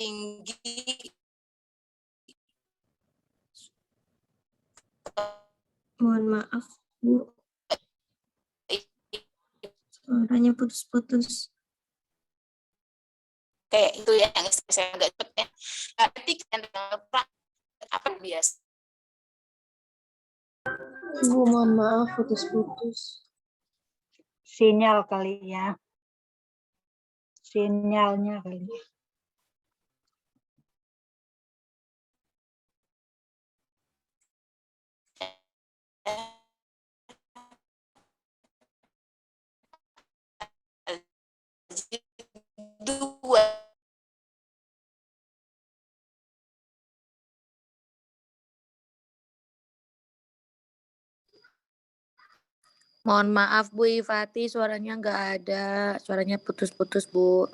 tinggi. Mohon maaf, Bu. Suaranya putus-putus. Kayak itu ya yang saya agak cepet ya. Etika dan apa biasa. Bu, mohon maaf, putus-putus. Sinyal kali ya. Sinyalnya kali. Dua. Mohon maaf Bu Ifati, suaranya nggak ada, suaranya putus-putus Bu.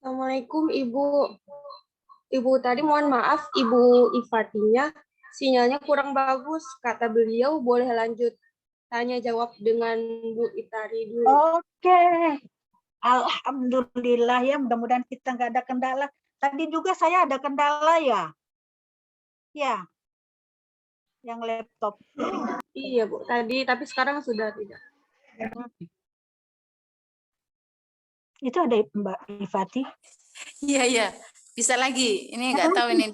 Assalamualaikum, Ibu. Ibu tadi mohon maaf, Ibu Ifatinya sinyalnya kurang bagus. Kata beliau boleh lanjut tanya jawab dengan Bu Itari dulu. Oke. Alhamdulillah ya, mudah-mudahan kita nggak ada kendala. Tadi juga saya ada kendala ya. Ya. Yang laptop. Iya, Bu. Tadi, tapi sekarang sudah tidak. Itu ada Mbak Ifati. Iya. Bisa lagi. Ini nggak tahu ini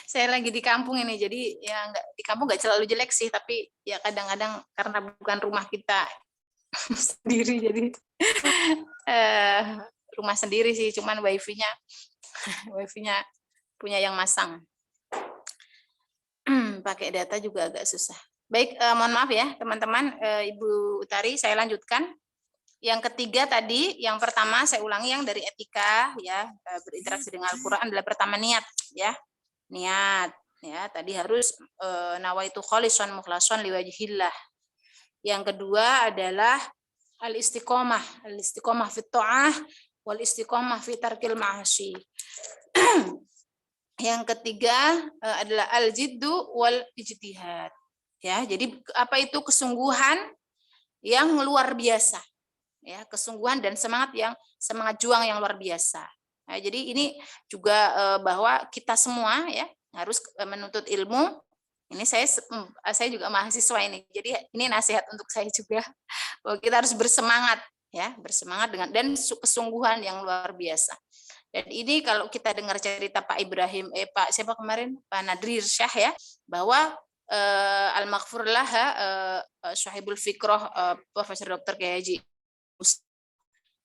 saya lagi di kampung ini, jadi ya nggak di kampung nggak selalu jelek sih, tapi ya kadang-kadang karena bukan rumah kita sendiri, jadi rumah sendiri sih, cuman wifi-nya punya yang masang. Pakai data juga agak susah. Baik, mohon maaf ya teman-teman, Ibu Utari, saya lanjutkan. Yang ketiga tadi, yang pertama saya ulangi yang dari etika ya, berinteraksi dengan Al-Qur'an adalah pertama niat ya. Niat ya, tadi harus nawaitu kholisan mukhlasan liwajhillah. Yang kedua adalah al-istiqomah fit ta'ah wal istiqomah fi tarkil ma'asi. Yang ketiga adalah al-jiddu wal ijtihad. Ya, jadi apa itu kesungguhan yang luar biasa. Ya, kesungguhan dan semangat juang yang luar biasa. Nah, jadi ini juga bahwa kita semua ya harus menuntut ilmu. Ini saya juga mahasiswa ini. Jadi ini nasihat untuk saya juga bahwa kita harus bersemangat ya, bersemangat dan kesungguhan yang luar biasa. Dan ini kalau kita dengar cerita Pak Ibrahim, Pak siapa kemarin, Pak Nadrir Syah ya, bahwa al-maghfur laha Syahibul Fikroh Profesor Dr. Kiai Haji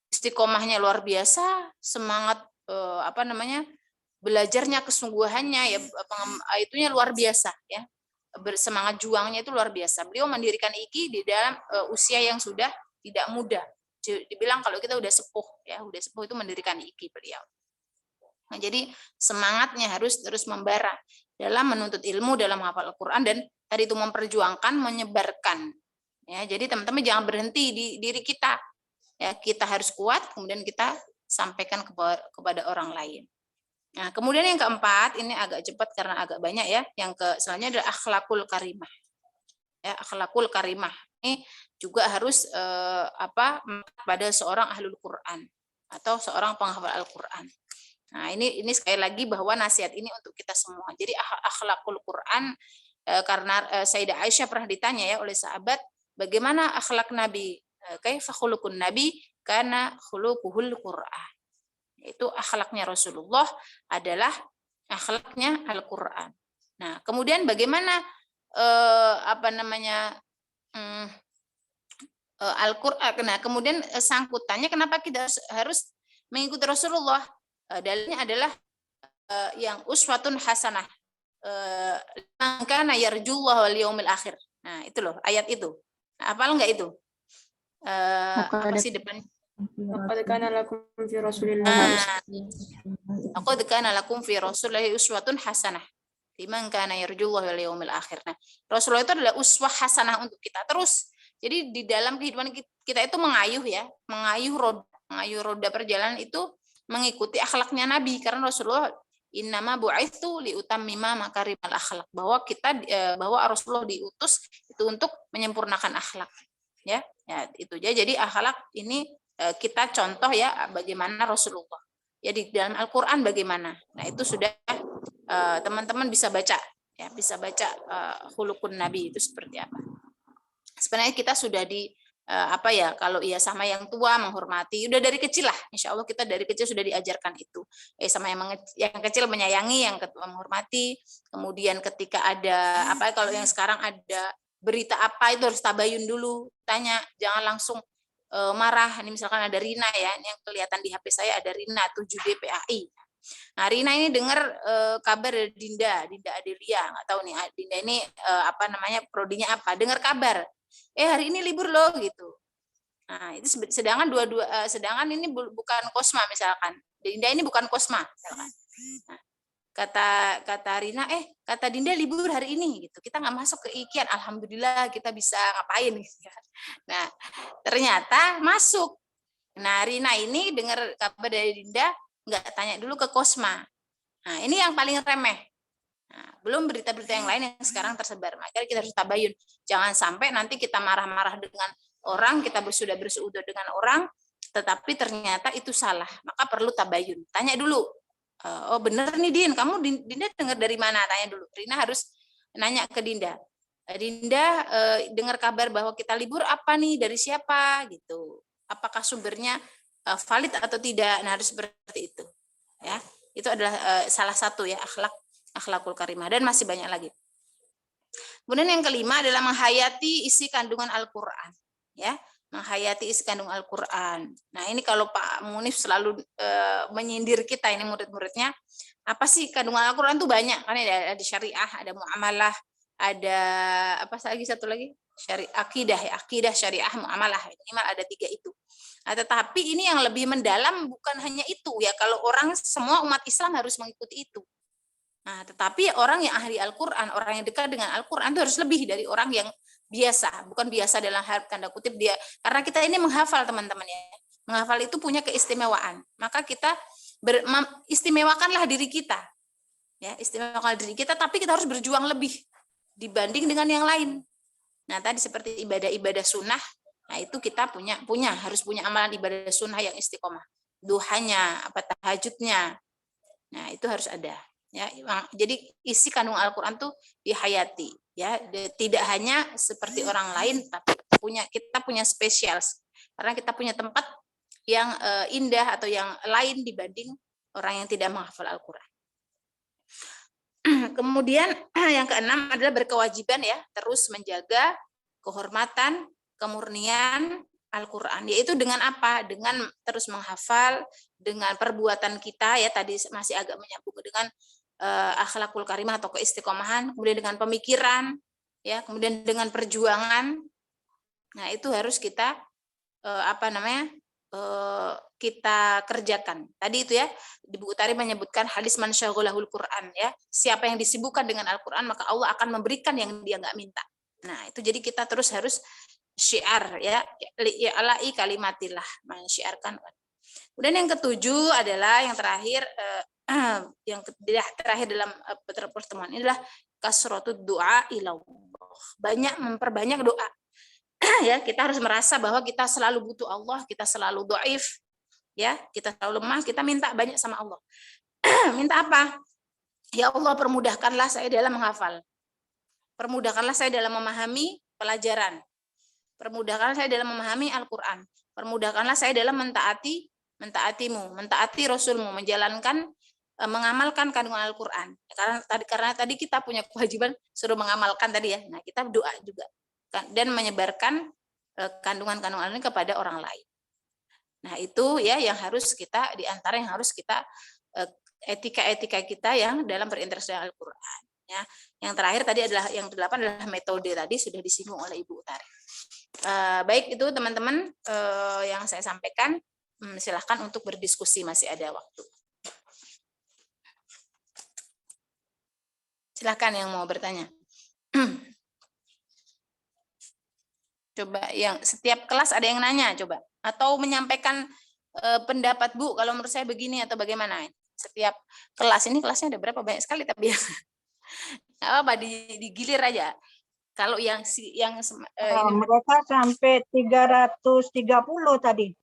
istiqomahnya luar biasa, semangat belajarnya, kesungguhannya ya, itunya luar biasa ya, bersemangat juangnya itu luar biasa. Beliau mendirikan IKI di dalam usia yang sudah tidak muda. Dibilang kalau kita udah sepuh ya, udah sepuh itu mendirikan IKI beliau. Nah, jadi semangatnya harus terus membara dalam menuntut ilmu, dalam hafal Al-Qur'an, dan tadi itu memperjuangkan, menyebarkan. Ya, jadi teman-teman jangan berhenti di diri kita. Ya, kita harus kuat, kemudian kita sampaikan kepada orang lain. Nah, kemudian yang keempat, ini agak cepat karena agak banyak ya. Yang selanjutnya adalah akhlakul karimah. Ya, akhlakul karimah. Ini juga harus pada seorang ahlul Quran atau seorang penghafal Al-Quran. Nah, ini sekali lagi bahwa nasihat ini untuk kita semua. Jadi akhlakul Quran, karena Sayyidah Aisyah pernah ditanya ya oleh sahabat, bagaimana akhlak Nabi? Kaifa khuluqun Nabi kana khuluquhul Qur'an. Itu akhlaknya Rasulullah adalah akhlaknya Al-Qur'an. Nah, kemudian bagaimana Al-Qur'an. Nah, kemudian sangkutannya kenapa kita harus mengikuti Rasulullah? Dalilnya adalah yang uswatun hasanah. Man kana yarjullaha wal yaumil akhir. Nah, itu loh ayat itu. Nah, hafal enggak itu? Apa sih depan? Laqad kana lakum fi Rasulillah Laqad kana lakum fi Rasulillahi uswatun hasanah liman kana yarjullaha wal yaumil akhir. Nah, Rasulullah itu adalah uswah hasanah untuk kita. Terus, jadi di dalam kehidupan kita itu mengayuh roda perjalanan itu mengikuti akhlaknya Nabi, karena Rasulullah innama bu'itsu liutammima makarimal akhlak, bahwa Rasulullah diutus itu untuk menyempurnakan akhlak. Ya, itu aja. Jadi akhlak ini kita contoh ya bagaimana Rasulullah. Ya di dalam Al-Qur'an bagaimana. Nah, itu sudah teman-teman bisa baca ya, bisa baca khuluqun Nabi itu seperti apa. Sebenarnya kita sudah kalau iya sama yang tua menghormati, udah dari kecil lah. Insya Allah kita dari kecil sudah diajarkan itu. Sama yang kecil menyayangi, yang tua menghormati. Kemudian ketika ada kalau yang sekarang ada berita apa itu harus tabayun dulu, tanya, jangan langsung marah. Ini misalkan ada Rina ya, ini yang kelihatan di HP saya ada Rina 7B PAI. Nah, Rina ini dengar kabar dari Dinda Adelia, nggak tahu nih Dinda ini prodinya apa, dengar kabar, hari ini libur loh gitu. Nah, itu sedangkan sedangkan ini bukan Kosma misalkan, Dinda ini bukan Kosma misalkan. Nah, kata Rina, kata Dinda libur hari ini gitu. Kita nggak masuk ke IKIan, alhamdulillah kita bisa ngapain gitu. Nah, ternyata masuk. Nah, Rina ini dengar kabar dari Dinda, nggak tanya dulu ke Kosma. Nah, ini yang paling remeh. Nah, belum berita-berita yang lain yang sekarang tersebar. Makanya kita harus tabayun. Jangan sampai nanti kita marah-marah dengan orang, kita sudah berseudon dengan orang, tetapi ternyata itu salah. Maka perlu tabayun. Tanya dulu. Oh bener nih Din, kamu Dinda dengar dari mana? Tanya dulu. Rina harus nanya ke Dinda. Dinda dengar kabar bahwa kita libur apa nih, dari siapa gitu. Apakah sumbernya valid atau tidak? Nah, harus seperti itu. Ya, itu adalah salah satu ya akhlakul karimah, dan masih banyak lagi. Kemudian yang kelima adalah menghayati isi kandungan Al-Qur'an, ya. Menghayati isi kandungan Al-Qur'an. Nah, ini kalau Pak Munif selalu menyindir kita ini murid-muridnya, apa sih kandungan Al-Qur'an itu banyak kan, ada syariah, ada muamalah, ada apa lagi satu lagi? Akidah ya, akidah, syariah, muamalah. Minimal ada 3 itu. Nah, tetapi ini yang lebih mendalam bukan hanya itu ya. Kalau orang semua umat Islam harus mengikuti itu. Nah, tetapi orang yang ahli Al-Qur'an, orang yang dekat dengan Al-Qur'an itu harus lebih dari orang yang biasa, bukan biasa dalam tanda kutip dia. Karena kita ini menghafal teman-teman ya. Menghafal itu punya keistimewaan. Maka kita istimewakanlah diri kita. Ya, istimewakan diri kita, tapi kita harus berjuang lebih dibanding dengan yang lain. Nah, tadi seperti ibadah-ibadah sunnah, nah itu kita harus punya amalan ibadah sunnah yang istiqomah. Duhanya, tahajudnya. Nah, itu harus ada. Ya, jadi isi kandungan Al-Qur'an tuh dihayati, ya. Tidak hanya seperti orang lain, tapi kita punya spesial. Karena kita punya tempat yang indah atau yang lain dibanding orang yang tidak menghafal Al-Qur'an. Kemudian yang keenam adalah berkewajiban ya, terus menjaga kehormatan, kemurnian Al-Qur'an, yaitu dengan apa? Dengan terus menghafal, dengan perbuatan kita ya, tadi masih agak menyambung dengan akhlakul karimah atau keistiqomahan, kemudian dengan pemikiran ya, kemudian dengan perjuangan. Nah, itu harus kita kita kerjakan. Tadi itu ya, di buku Tari menyebutkan hadis man syaghalahul Qur'an ya. Siapa yang disibukkan dengan Al-Qur'an maka Allah akan memberikan yang dia nggak minta. Nah, itu jadi kita terus harus syiar ya, alai kalimatillah, mensyiarkan. Kemudian yang ketujuh adalah yang terakhir yang terakhir dalam pertemuan ini adalah kasratud du'a ilallah. Banyak memperbanyak doa. Ya, kita harus merasa bahwa kita selalu butuh Allah, kita selalu dhaif, ya, kita selalu lemah, kita minta banyak sama Allah. Minta apa? Ya Allah, permudahkanlah saya dalam menghafal. Permudahkanlah saya dalam memahami pelajaran. Permudahkanlah saya dalam memahami Al-Qur'an. Permudahkanlah saya dalam mentaatimu, mentaati Rasulmu, menjalankan, mengamalkan kandungan Al-Qur'an. Karena tadi kita punya kewajiban suruh mengamalkan tadi ya. Nah, kita doa juga dan menyebarkan kandungan-kandungan ini kepada orang lain. Nah, itu ya yang harus kita, di antara yang harus kita etika-etika kita yang dalam berinteraksi dengan Al-Qur'an ya. Yang terakhir tadi adalah yang ke-8 adalah metode, tadi sudah disinggung oleh Ibu Utari. Baik, itu teman-teman yang saya sampaikan. Silahkan untuk berdiskusi, masih ada waktu. Silahkan yang mau bertanya. Coba yang setiap kelas ada yang nanya coba, atau menyampaikan pendapat Bu kalau menurut saya begini atau bagaimana. Setiap kelas ini, kelasnya ada berapa, banyak sekali tapi ya apa digilir aja. Kalau yang ini mereka sampai 330 tadi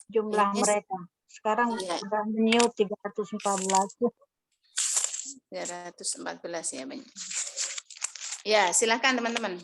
jumlah ini, mereka. Sekarang ya, sudah menyiut 314. 314 ya banyak. Ya, silakan teman-teman.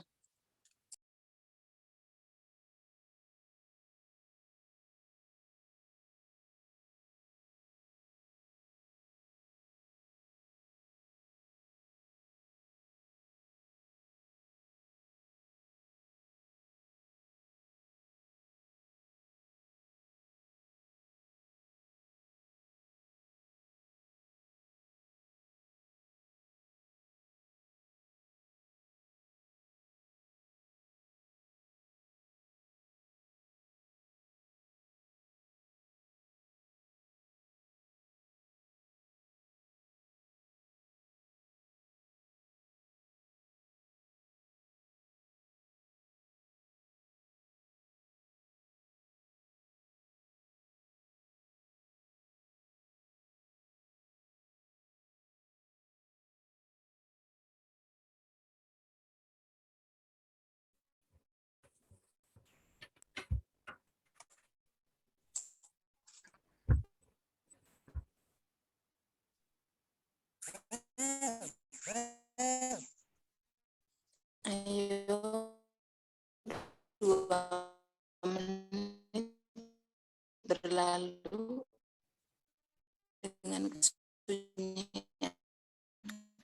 dengan kesunyian.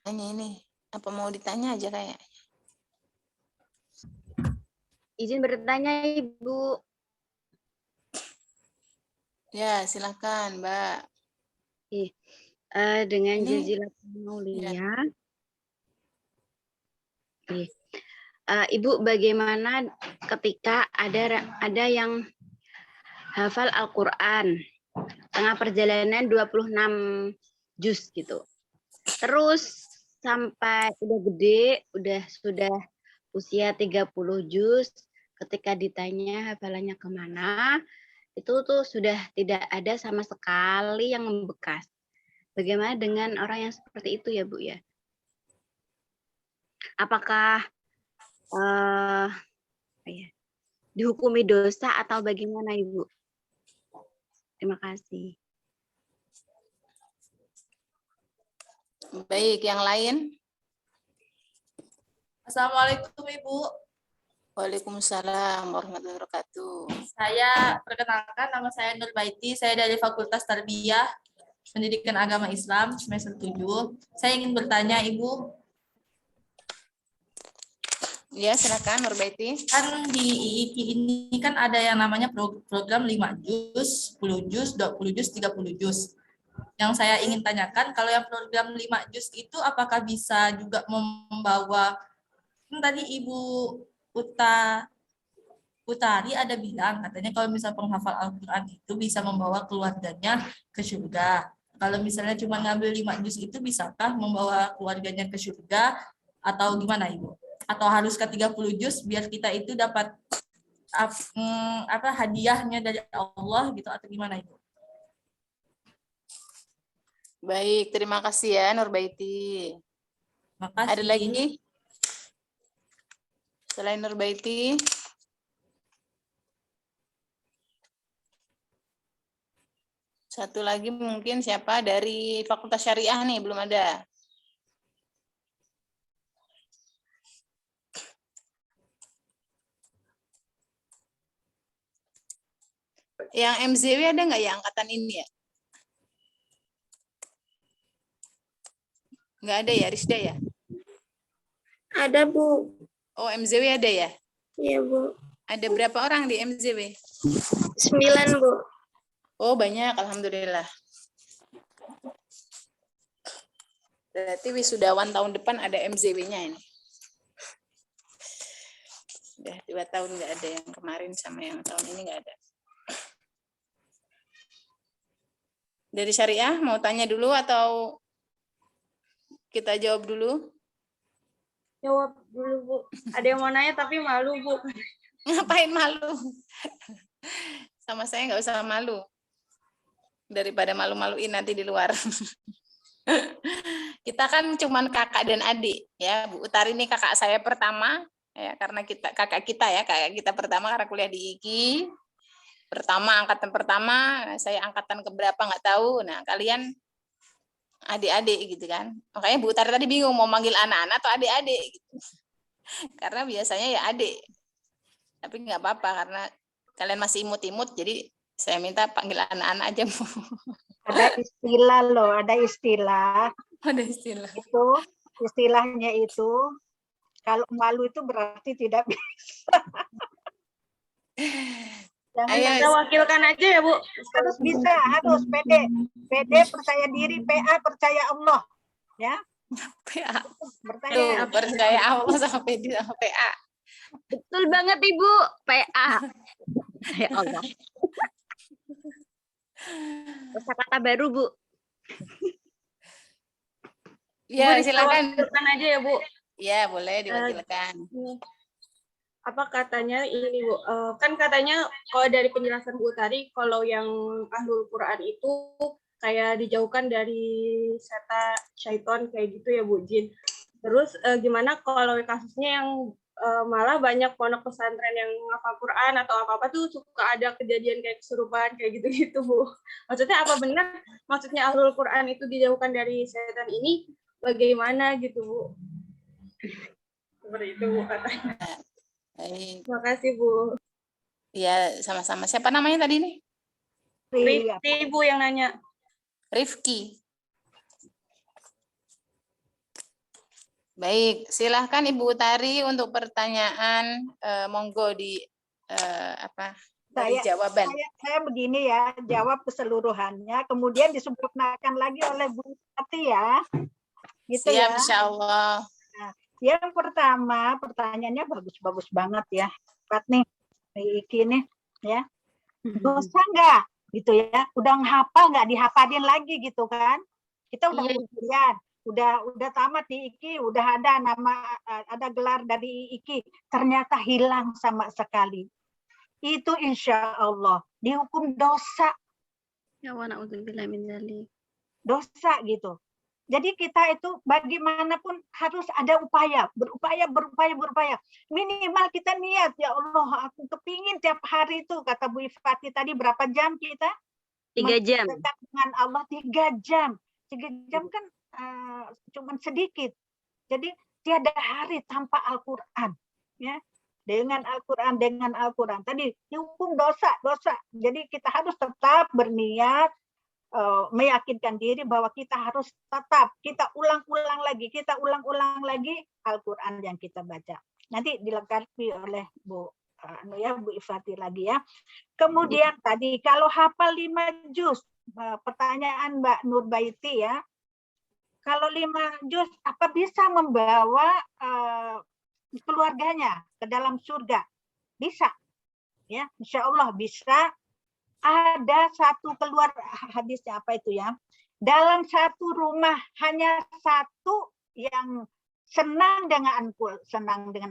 Tanya ini, apa mau ditanya aja kayak? Izin bertanya, Ibu. Ya, silakan, Mbak. Dengan Ini- Jazilatul Maulia. Ibu, bagaimana ketika ada yang hafal Al-Quran tengah perjalanan 26 juz gitu. Terus sampai udah gede, sudah usia 30 juz, ketika ditanya hafalannya kemana, itu tuh sudah tidak ada sama sekali yang membekas. Bagaimana dengan orang yang seperti itu ya, Bu ya? Apakah dihukumi dosa atau bagaimana, Ibu? Terima kasih. Baik, yang lain? Assalamualaikum Ibu. Waalaikumsalam warahmatullahi wabarakatuh. Saya perkenalkan, nama saya Nur Baiti. Saya dari Fakultas Tarbiyah Pendidikan Agama Islam semester 7. Saya ingin bertanya Ibu. Ya, silakan Nur Baiti. Kan di IIK ini kan ada yang namanya program 5 juz, 10 juz, 20 juz, 30 juz. Yang saya ingin tanyakan, kalau yang program 5 juz itu apakah bisa juga membawa, kan tadi Ibu Utari ada bilang, katanya kalau misal penghafal Al-Quran itu bisa membawa keluarganya ke surga. Kalau misalnya cuma ngambil 5 juz itu bisakah membawa keluarganya ke surga atau gimana Ibu? Atau harus ke 30 juz biar kita itu dapat hadiahnya dari Allah gitu atau gimana Ibu? Baik, terima kasih ya Nur Baiti. Makasih. Ada lagi? Selain Nur Baiti? Satu lagi mungkin siapa dari Fakultas Syariah nih, belum ada. Yang MZW ada nggak ya angkatan ini ya? Nggak ada ya, Rizda ya? Ada, Bu. Oh, MZW ada ya? Iya, Bu. Ada berapa orang di MZW? 9, Bu. Oh, banyak, alhamdulillah. Berarti wisudawan tahun depan ada MZW-nya ini. Sudah 2 tahun nggak ada, yang kemarin sama yang tahun ini nggak ada. Dari Syariah mau tanya dulu atau kita jawab dulu? Jawab dulu, Bu. Ada yang mau nanya tapi malu, Bu. Ngapain malu? Sama saya nggak usah malu. Daripada malu-maluin nanti di luar. Kita kan cuman kakak dan adik ya. Bu Utari ini kakak saya pertama ya, karena kakak kita pertama karena kuliah di IKI. Angkatan pertama, saya angkatan keberapa nggak tahu. Nah, kalian adik-adik gitu kan. Makanya Bu Utari tadi bingung mau manggil anak-anak atau adik-adik gitu. Karena biasanya ya adik. Tapi nggak apa-apa karena kalian masih imut-imut, jadi saya minta panggil anak-anak aja, Bu. Ada istilah loh, ada istilah. Ada istilah. Itu istilahnya itu kalau malu itu berarti tidak bisa. Jangan Kita wakilkan aja ya, Bu. harus bisa, harus pede percaya diri, PA percaya Allah, ya. PA. Percaya Percaya Allah sama PD sama PA. Betul banget Ibu, PA. Ya Allah. Kata-kata baru, Bu. Ya, Bu, silakan. wakilkan aja ya, Bu. Ya, boleh diwakilkan. Apa katanya ini, Bu? Kan katanya kalau dari penjelasan Bu Utari, kalau yang ahlul Quran itu kayak dijauhkan dari syaitan kayak gitu ya, Bu Jin. Terus gimana kalau kasusnya yang malah banyak pondok pesantren yang ngafal Quran atau apa-apa tuh suka ada kejadian kayak kesurupan kayak gitu-gitu, Bu. Maksudnya apa benar? Maksudnya ahlul Quran itu dijauhkan dari syaitan ini bagaimana gitu, Bu? Seperti itu, Bu, katanya. Baik. Terima kasih, Bu. Ya, sama-sama. Siapa namanya tadi nih? Rifti, Bu, yang nanya. Rifki. Baik, silahkan Ibu Utari untuk pertanyaan. Monggo di dari jawaban. Saya begini ya, jawab keseluruhannya, kemudian disempurnakan lagi oleh Bu Tati ya. Gitu Siap, ya. Insya Allah. Nah, yang pertama, pertanyaannya bagus-bagus banget ya. Pak nih, Iki nih, ya. Dosa nggak? Gitu ya. Udah menghafal nggak dihafalin lagi gitu kan? Kita udah ujian, udah tamat di Iki, udah ada nama, ada gelar dari Iki, ternyata hilang sama sekali. Itu insya Allah dihukum dosa. Ya wa na'udzubillah min dzalik. Dosa gitu. Jadi kita itu bagaimanapun harus ada upaya, berupaya. Minimal kita niat, ya Allah, aku kepingin tiap hari itu, kata Bu Ifati tadi, berapa jam kita? 3 jam. Dengan Allah 3 jam. 3 jam kan cuman sedikit. Jadi tiada hari tanpa Al-Quran. Ya. Dengan Al-Quran. Tadi dihukum dosa. Jadi kita harus tetap berniat, meyakinkan diri bahwa kita harus tetap, kita ulang-ulang lagi Al-Quran yang kita baca. Nanti dilengkapi oleh Bu Ifati lagi ya. Kemudian tadi kalau hafal 5 juz, pertanyaan Mbak Nurbaiti ya. Kalau 5 juz apa bisa membawa keluarganya ke dalam surga? Bisa. Ya, insya Allah bisa. Ada satu keluar hadisnya apa itu ya? Dalam satu rumah hanya satu yang senang dengan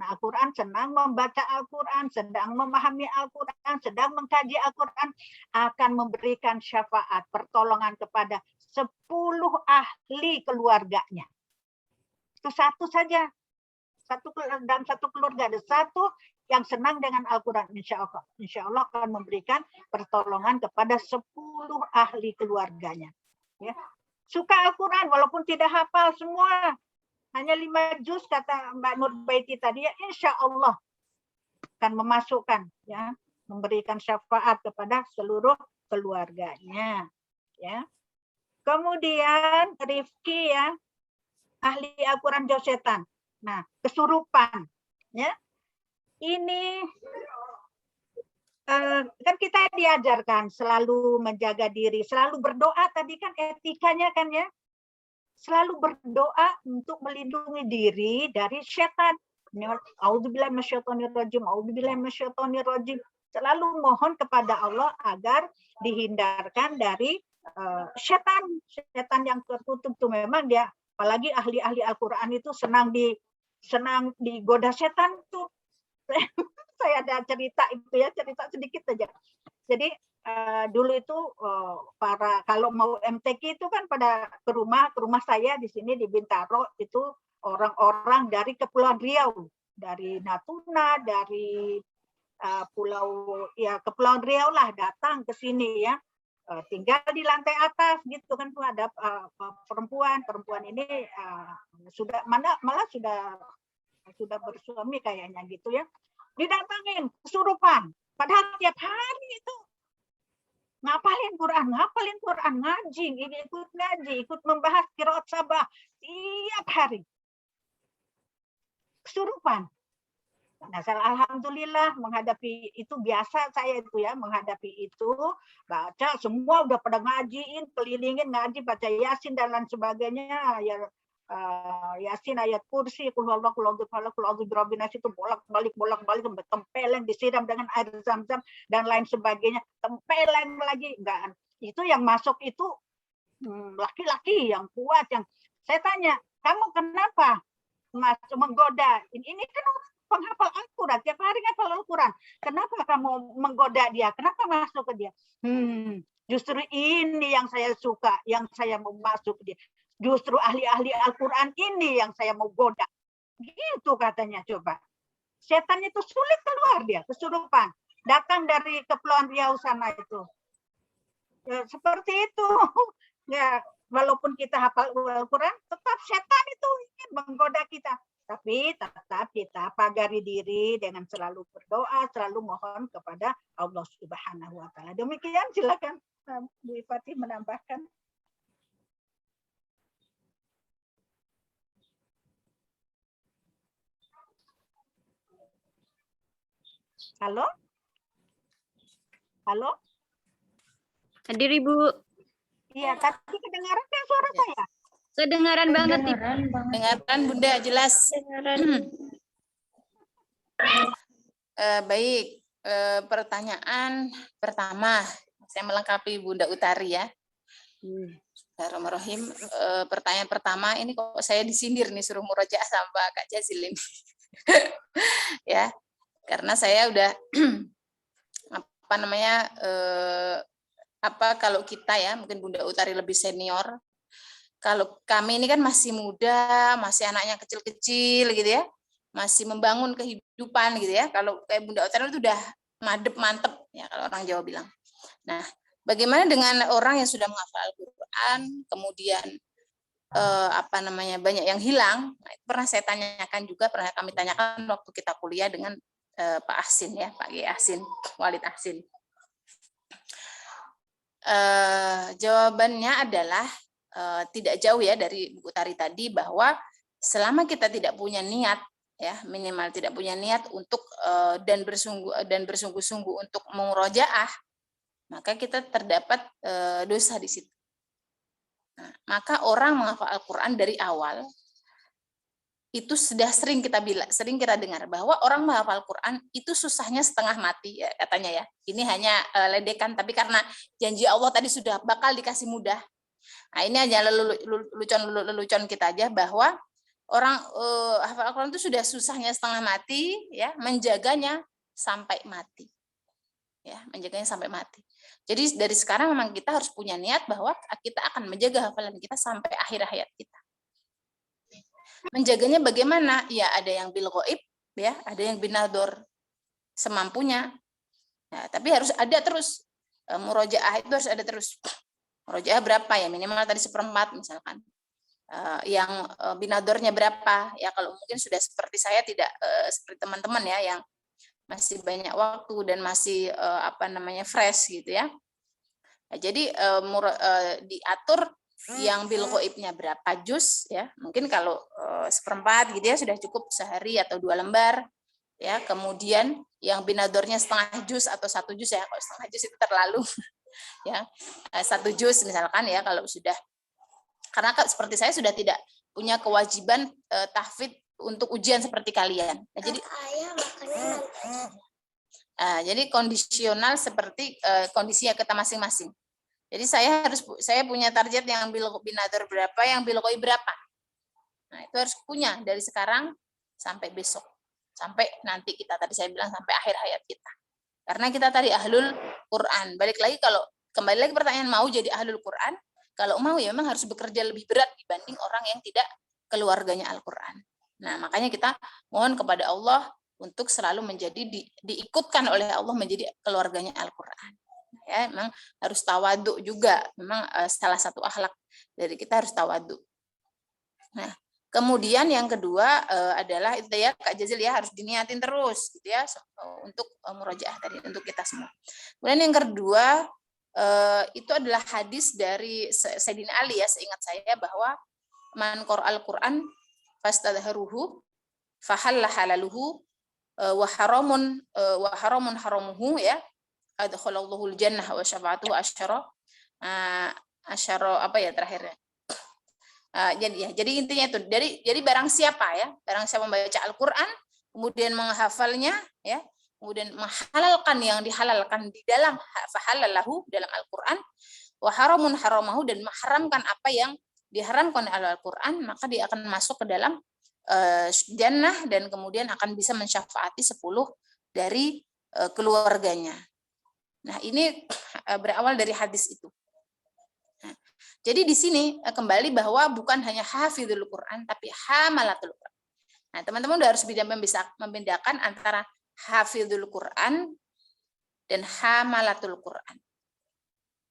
Al-Quran, senang membaca Al-Quran, sedang memahami Al-Quran, sedang mengkaji Al-Quran, akan memberikan syafaat, pertolongan kepada 10 ahli keluarganya. Itu satu saja. Dalam satu keluarga ada satu yang senang dengan Al-Quran, insya Allah akan memberikan pertolongan kepada 10 ahli keluarganya. Ya. Suka Al-Quran walaupun tidak hafal semua, hanya 5 juz kata Mbak Nurbaiti tadi, ya insya Allah akan memasukkan, ya, memberikan syafaat kepada seluruh keluarganya. Ya. Kemudian Rifki ya, ahli Al-Quran jauh setan. Nah, kesurupan, ya. Ini kan kita diajarkan selalu menjaga diri, selalu berdoa tadi kan etikanya kan ya. Selalu berdoa untuk melindungi diri dari setan. Auzubillahi minasyaitonirrajim, auzubillahi minasyaitonirrajim. Selalu mohon kepada Allah agar dihindarkan dari setan yang tertutup itu memang dia, apalagi ahli-ahli Al-Qur'an itu senang digoda setan tuh. Saya ada cerita itu ya, cerita sedikit saja. Jadi dulu itu kalau mau MTQ itu kan pada ke rumah saya di sini di Bintaro itu orang-orang dari Kepulauan Riau, dari Natuna, dari Kepulauan Riau lah datang ke sini ya. Tinggal di lantai atas gitu kan, tuh ada perempuan ini malah sudah bersuami kayaknya gitu ya, didatangin kesurupan, padahal tiap hari itu ngapalin Quran, ngaji, ikut membahas qiraat sabah tiap hari, kesurupan. Nah, alhamdulillah menghadapi itu biasa saya itu ya, menghadapi itu baca semua udah pada ngajiin, kelilingin ngaji, baca Yasin dan lain sebagainya ya. Yasin, ayat kursi, qul huwallahu ahad, qul a'udzu birabbin nas, itu bolak-balik tempeleng, disiram dengan air zam-zam dan lain sebagainya, tempeleng lagi. Enggak, itu yang masuk itu laki-laki yang kuat. Yang saya tanya, kamu kenapa menggoda? Ini kan penghafal Al-Quran, tiap hari ngapal Al-Quran, kenapa kamu menggoda dia, kenapa masuk ke dia? Justru ini yang saya suka, yang saya mau masuk ke dia. Justru ahli-ahli Al-Quran ini yang saya mau goda. Gitu katanya, coba. Setan itu sulit keluar dia, kesurupan. Datang dari Kepulauan Riau sana itu. Ya, seperti itu. Ya, walaupun kita hafal Al-Quran, tetap setan itu ingin menggoda kita. Tapi tetap kita pagari diri dengan selalu berdoa, selalu mohon kepada Allah Subhanahu wa Ta'ala. Demikian, silakan Bu Ifati menambahkan. Halo? Halo? Hadir Ibu. Iya, tadi kedengaran kan suara saya? Kedengaran banget Ibu. Kedengaran banget. Dengarkan Bunda jelas. Baik, pertanyaan pertama, saya melengkapi Bunda Utari ya. Bismillahirrahmanirrahim. Pertanyaan pertama ini kok saya disindir nih suruh murojaah sama Kak Jazil ini. Ya, karena saya udah apa namanya kalau kita ya mungkin Bunda Utari lebih senior. Kalau kami ini kan masih muda, masih anaknya kecil-kecil gitu ya. Masih membangun kehidupan gitu ya. Kalau kayak Bunda Utari itu udah mantep ya kalau orang Jawa bilang. Nah, bagaimana dengan orang yang sudah menghafal Al-Qur'an, kemudian banyak yang hilang? Nah, itu pernah saya tanyakan juga, pernah kami tanyakan waktu kita kuliah dengan Pak Ahsin ya, Pak G. Ahsin, Walid Ahsin. Jawabannya adalah tidak jauh ya dari buku Tari tadi, bahwa selama kita tidak punya niat ya, minimal tidak punya niat untuk dan bersungguh-sungguh untuk murojaah, maka kita terdapat dosa di situ. Nah, maka orang menghafal Al-Qur'an dari awal itu sudah sering kita dengar bahwa orang menghafal Al-Qur'an itu susahnya setengah mati ya, katanya ya. Ini hanya ledekan, tapi karena janji Allah tadi sudah bakal dikasih mudah. Nah, ini hanya lelucon kita aja bahwa orang hafal Al-Qur'an itu sudah susahnya setengah mati ya, menjaganya sampai mati. Ya, menjaganya sampai mati. Jadi dari sekarang memang kita harus punya niat bahwa kita akan menjaga hafalan kita sampai akhir hayat kita. Menjaganya bagaimana? Ya ada yang bil ghaib ya, ada yang binador semampunya. Ya, tapi harus ada terus murojaah itu harus ada terus. Murojaah berapa ya? Minimal tadi 1/4 misalkan. Yang binadornya berapa? Ya kalau mungkin sudah seperti saya tidak seperti teman-teman ya yang masih banyak waktu dan masih fresh gitu ya. Nah, jadi diatur yang bil ghaibnya berapa juz ya. Mungkin kalau 1/4 gitu ya sudah cukup sehari atau 2 lembar ya. Kemudian yang binadornya setengah juz atau 1 juz ya. Kalau setengah juz itu terlalu ya. 1 juz misalkan ya kalau sudah, karena seperti saya sudah tidak punya kewajiban tahfidz untuk ujian seperti kalian. Nah, jadi kondisional seperti kondisinya kita masing-masing. Jadi saya punya target yang bil binador berapa, yang bil ghaib berapa. Nah, itu harus punya dari sekarang sampai besok. Sampai nanti tadi saya bilang sampai akhir hayat kita. Karena kita tadi ahlul Quran. Kembali lagi pertanyaan, mau jadi ahlul Quran? Kalau mau ya memang harus bekerja lebih berat dibanding orang yang tidak keluarganya Al-Qur'an. Nah, makanya kita mohon kepada Allah untuk selalu menjadi diikutkan oleh Allah menjadi keluarganya Al-Qur'an. Ya, memang harus tawadhu juga. Memang salah satu akhlak dari kita harus tawadhu. Nah, kemudian yang kedua adalah itu ya Kak Jazil ya, harus diniatin terus gitu ya untuk murojaah tadi untuk kita semua. Kemudian yang kedua itu adalah hadis dari Sayyidina Ali ya, seingat saya, bahwa man qara'al Qur'an fastadharuhu fahalla halaluhu wa haramun haramuhu ya, adkhalallahu jannah wa syafa'atuhu asyara apa ya terakhirnya. Jadi intinya itu jadi barang siapa membaca Al-Qur'an kemudian menghafalnya ya, kemudian menghalalkan yang dihalalkan di dalam fahalallahu dalam Al-Qur'an, wa haramun haramahu dan mengharamkan apa yang diharamkan oleh Al-Qur'an, maka dia akan masuk ke dalam jannah dan kemudian akan bisa mensyafaati 10 dari keluarganya. Nah, ini berawal dari hadis itu. Nah, jadi di sini kembali bahwa bukan hanya hafizul Quran tapi hamalatul Quran. Nah, teman-teman udah harus bisa membedakan antara hafizul Quran dan hamalatul Quran.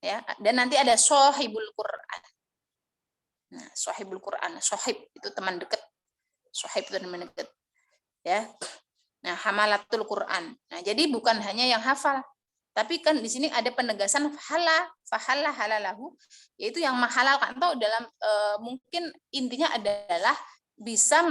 Ya, dan nanti ada sohibul Quran. Nah, sohibul Quran, sohib itu teman dekat. Sohib itu teman dekat. Ya. Nah, hamalatul Quran. Nah, jadi bukan hanya yang hafal, tapi kan di sini ada penegasan fahalla halalahu, yaitu yang menghalalkan, atau dalam mungkin intinya adalah bisa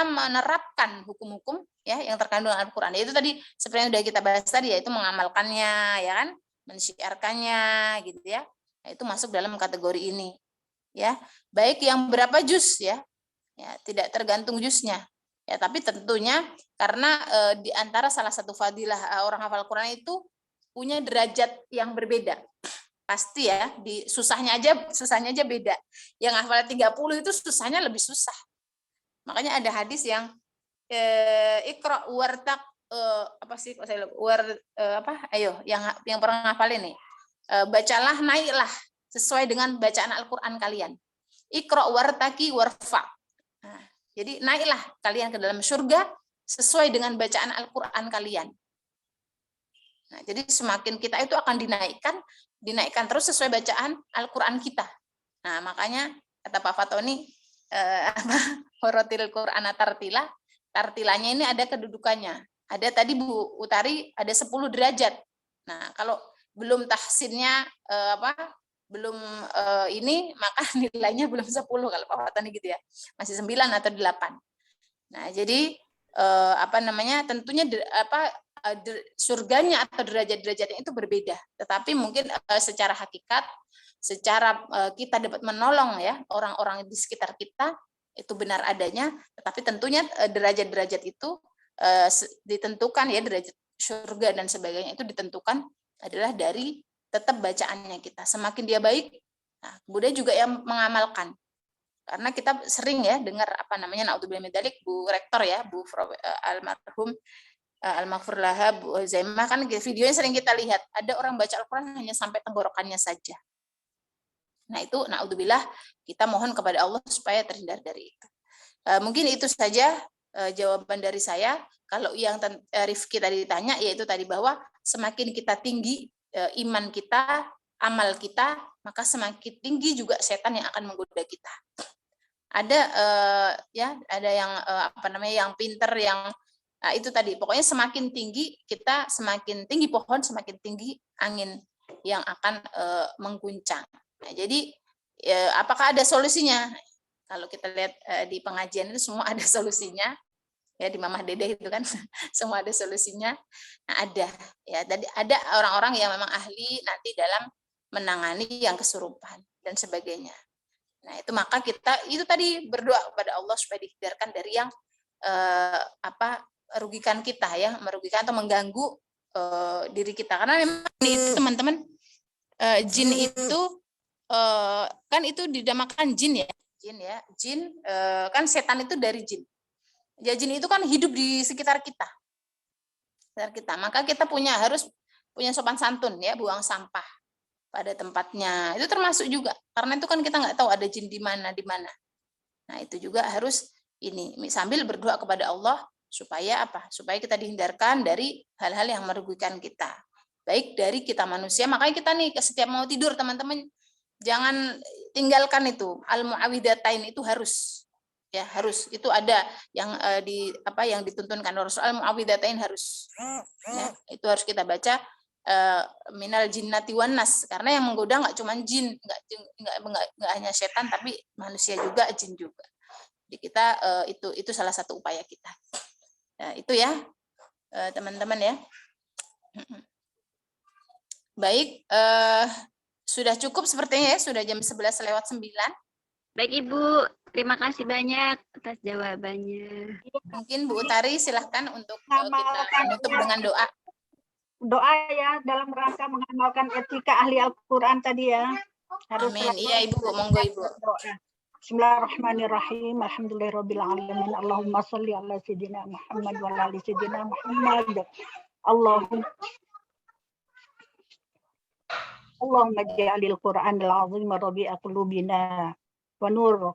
menerapkan hukum-hukum ya yang terkandung dalam Al-Qur'an. Itu tadi seperti yang sudah kita bahas tadi, yaitu mengamalkannya, ya kan, mensyiarkannya gitu ya. Nah, itu masuk dalam kategori ini. Ya, baik yang berapa juz ya. Ya, tidak tergantung juznya. Ya, tapi tentunya karena di antara salah satu fadilah orang hafal Quran itu punya derajat yang berbeda. Pasti ya, di susahnya aja beda. Yang hafal 30 itu susahnya lebih susah. Makanya ada hadis yang Iqra wartaq apa sih kok saya lupa, ayo yang pernah hafal ini. Bacalah, naiklah sesuai dengan bacaan Al-Qur'an kalian. Iqra wartaqi warfa. Nah, jadi naiklah kalian ke dalam surga sesuai dengan bacaan Al-Qur'an kalian. Nah, jadi semakin kita itu akan dinaikkan terus sesuai bacaan Al-Qur'an kita. Nah, makanya kata Pak Fatoni Horotil Qur'an tartilanya ini ada kedudukannya. Ada tadi Bu Utari ada 10 derajat. Nah, kalau belum tahsinnya belum ini maka nilainya belum 10 kalau Pak Fatoni gitu ya. Masih 9 atau 8. Nah, jadi tentunya surganya atau derajat-derajatnya itu berbeda. Tetapi mungkin secara hakikat, secara kita dapat menolong ya orang-orang di sekitar kita itu benar adanya, tetapi tentunya derajat-derajat itu ditentukan ya, derajat surga dan sebagainya itu ditentukan adalah dari tetap bacaannya kita. Semakin dia baik, nah, kemudian juga yang mengamalkan. Karena kita sering ya dengar naudzubillah min dzalik, Bu Rektor ya, Bu almarhum Al-Maghfur laha Bu Zaimah, kan videonya sering kita lihat, ada orang baca Al-Qur'an hanya sampai tenggorokannya saja. Nah, itu naudzubillah, kita mohon kepada Allah supaya terhindar dari itu. Mungkin itu saja jawaban dari saya. Kalau yang Rifki tadi ditanya, yaitu tadi bahwa semakin kita tinggi iman kita, amal kita, maka semakin tinggi juga setan yang akan menggoda kita. Ada ada yang yang pinter, yang itu tadi, pokoknya semakin tinggi kita, semakin tinggi pohon, semakin tinggi angin yang akan mengguncang. Nah, jadi apakah ada solusinya? Kalau kita lihat di pengajian itu semua ada solusinya. Ya, di Mamah Dede itu kan semua ada solusinya. Nah, ada ya, tadi ada orang-orang yang memang ahli nanti dalam menangani yang kesurupan dan sebagainya. Nah, itu maka kita itu tadi berdoa kepada Allah supaya dihindarkan dari yang merugikan kita ya, merugikan atau mengganggu diri kita. Karena memang itu teman-teman, jin itu kan itu dinamakan jin ya. Jin kan setan itu dari jin. Ya, jin itu kan hidup di sekitar kita. Maka kita harus punya sopan santun ya, buang sampah pada tempatnya. Itu termasuk juga. Karena itu kan kita nggak tahu ada jin di mana. Nah, itu juga harus ini sambil berdoa kepada Allah supaya supaya kita dihindarkan dari hal-hal yang merugikan kita. Baik dari kita manusia, makanya kita nih setiap mau tidur teman-teman jangan tinggalkan itu al-mu'awwidhatain, itu harus ya, harus itu ada yang yang dituntunkan Rasul, al-mu'awwidhatain harus ya, itu harus kita baca minal jinnati wan nas, karena yang menggoda nggak cuma jin, nggak hanya setan, tapi manusia juga, jin juga. Jadi kita itu salah satu upaya kita. Itu ya teman-teman ya. Baik, sudah cukup sepertinya ya, sudah jam 11:09. Baik Ibu, terima kasih banyak atas jawabannya. Mungkin Bu Utari silahkan untuk kita menutup dengan doa. Doa ya dalam rangka mengamalkan etika ahli Al-Qur'an tadi ya. Amin. Iya Ibu, monggo Ibu. Bismillahirrahmanirrahim. Alhamdulillahirabbil alamin. Allahumma shalli ala sayyidina Muhammad wa ala ali sayyidina Muhammad. Allahumma ja'alil Qur'anal azim rabi'a qulubina wa nur.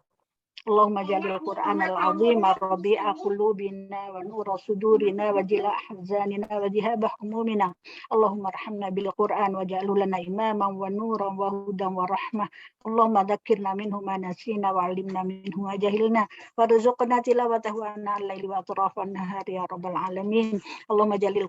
Allahumma ja'alil Qur'anal azim rabi'a qulubina wa nur sudurina wa jila ahzanina wa jihaba humumina. Allahumma arhamna bil Qur'an wa ja'alhu lana imaman wa nuran wa hudan wa rahmah. Allahumma dhakkirna minhu ma nasina wa 'allimna minhu ma jahilna warzuqna tilawatahu ana al-laili wa atrafan nahari ya rabbal alamin. Allahumma ja'alil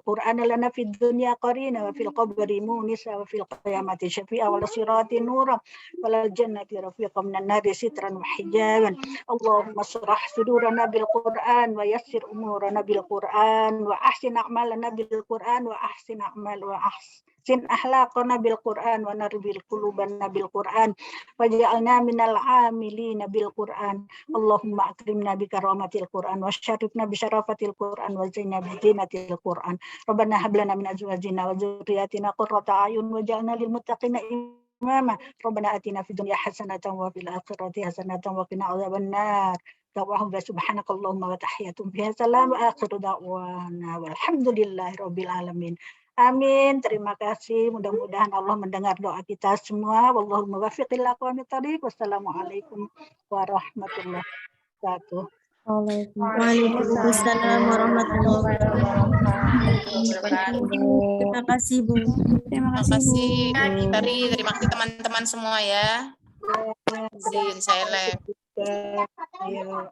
Qur'ana lana fid dunya qarina wa fil qabri munisa wa fil qiyamati syafi'a wa sirati nura wa lil jannati rafiqa طريقا من النار سترا وحجابا اللهم اشرح صدورنا بالقرآن ويسر أمورنا بالقرآن وأحسن أعمالنا بالقرآن وأحسن أخلاقنا بالقرآن ونربي قلوبنا بالقرآن واجعلنا من العاملين بالقرآن اللهم أكرمنا بكرامة القرآن وشرفنا بشرافة القرآن وزينا بزينة القرآن ربنا هب لنا من أزواجنا وذرياتنا قرة أعين واجعلنا للمتقين إماما ربنا آتنا في الدنيا حسنة وفي الآخرة حسنة وقنا عذاب النار دعواهم سبحانك اللهم وتحياتهم فيها سلام وآخر دعوانا والحمد لله رب العالمين. Amin. Terima kasih. Mudah-mudahan Allah mendengar doa kita semua. Wallahul muwaffiq ila aqwamit thoriq. Wassalamualaikum warahmatullahi wabarakatuh. Waalaikumsalam warahmatullahi wabarakatuh. Terima kasih Bu. Terima kasih Tari, terima kasih teman-teman semua ya. Izin saya live. Ayo.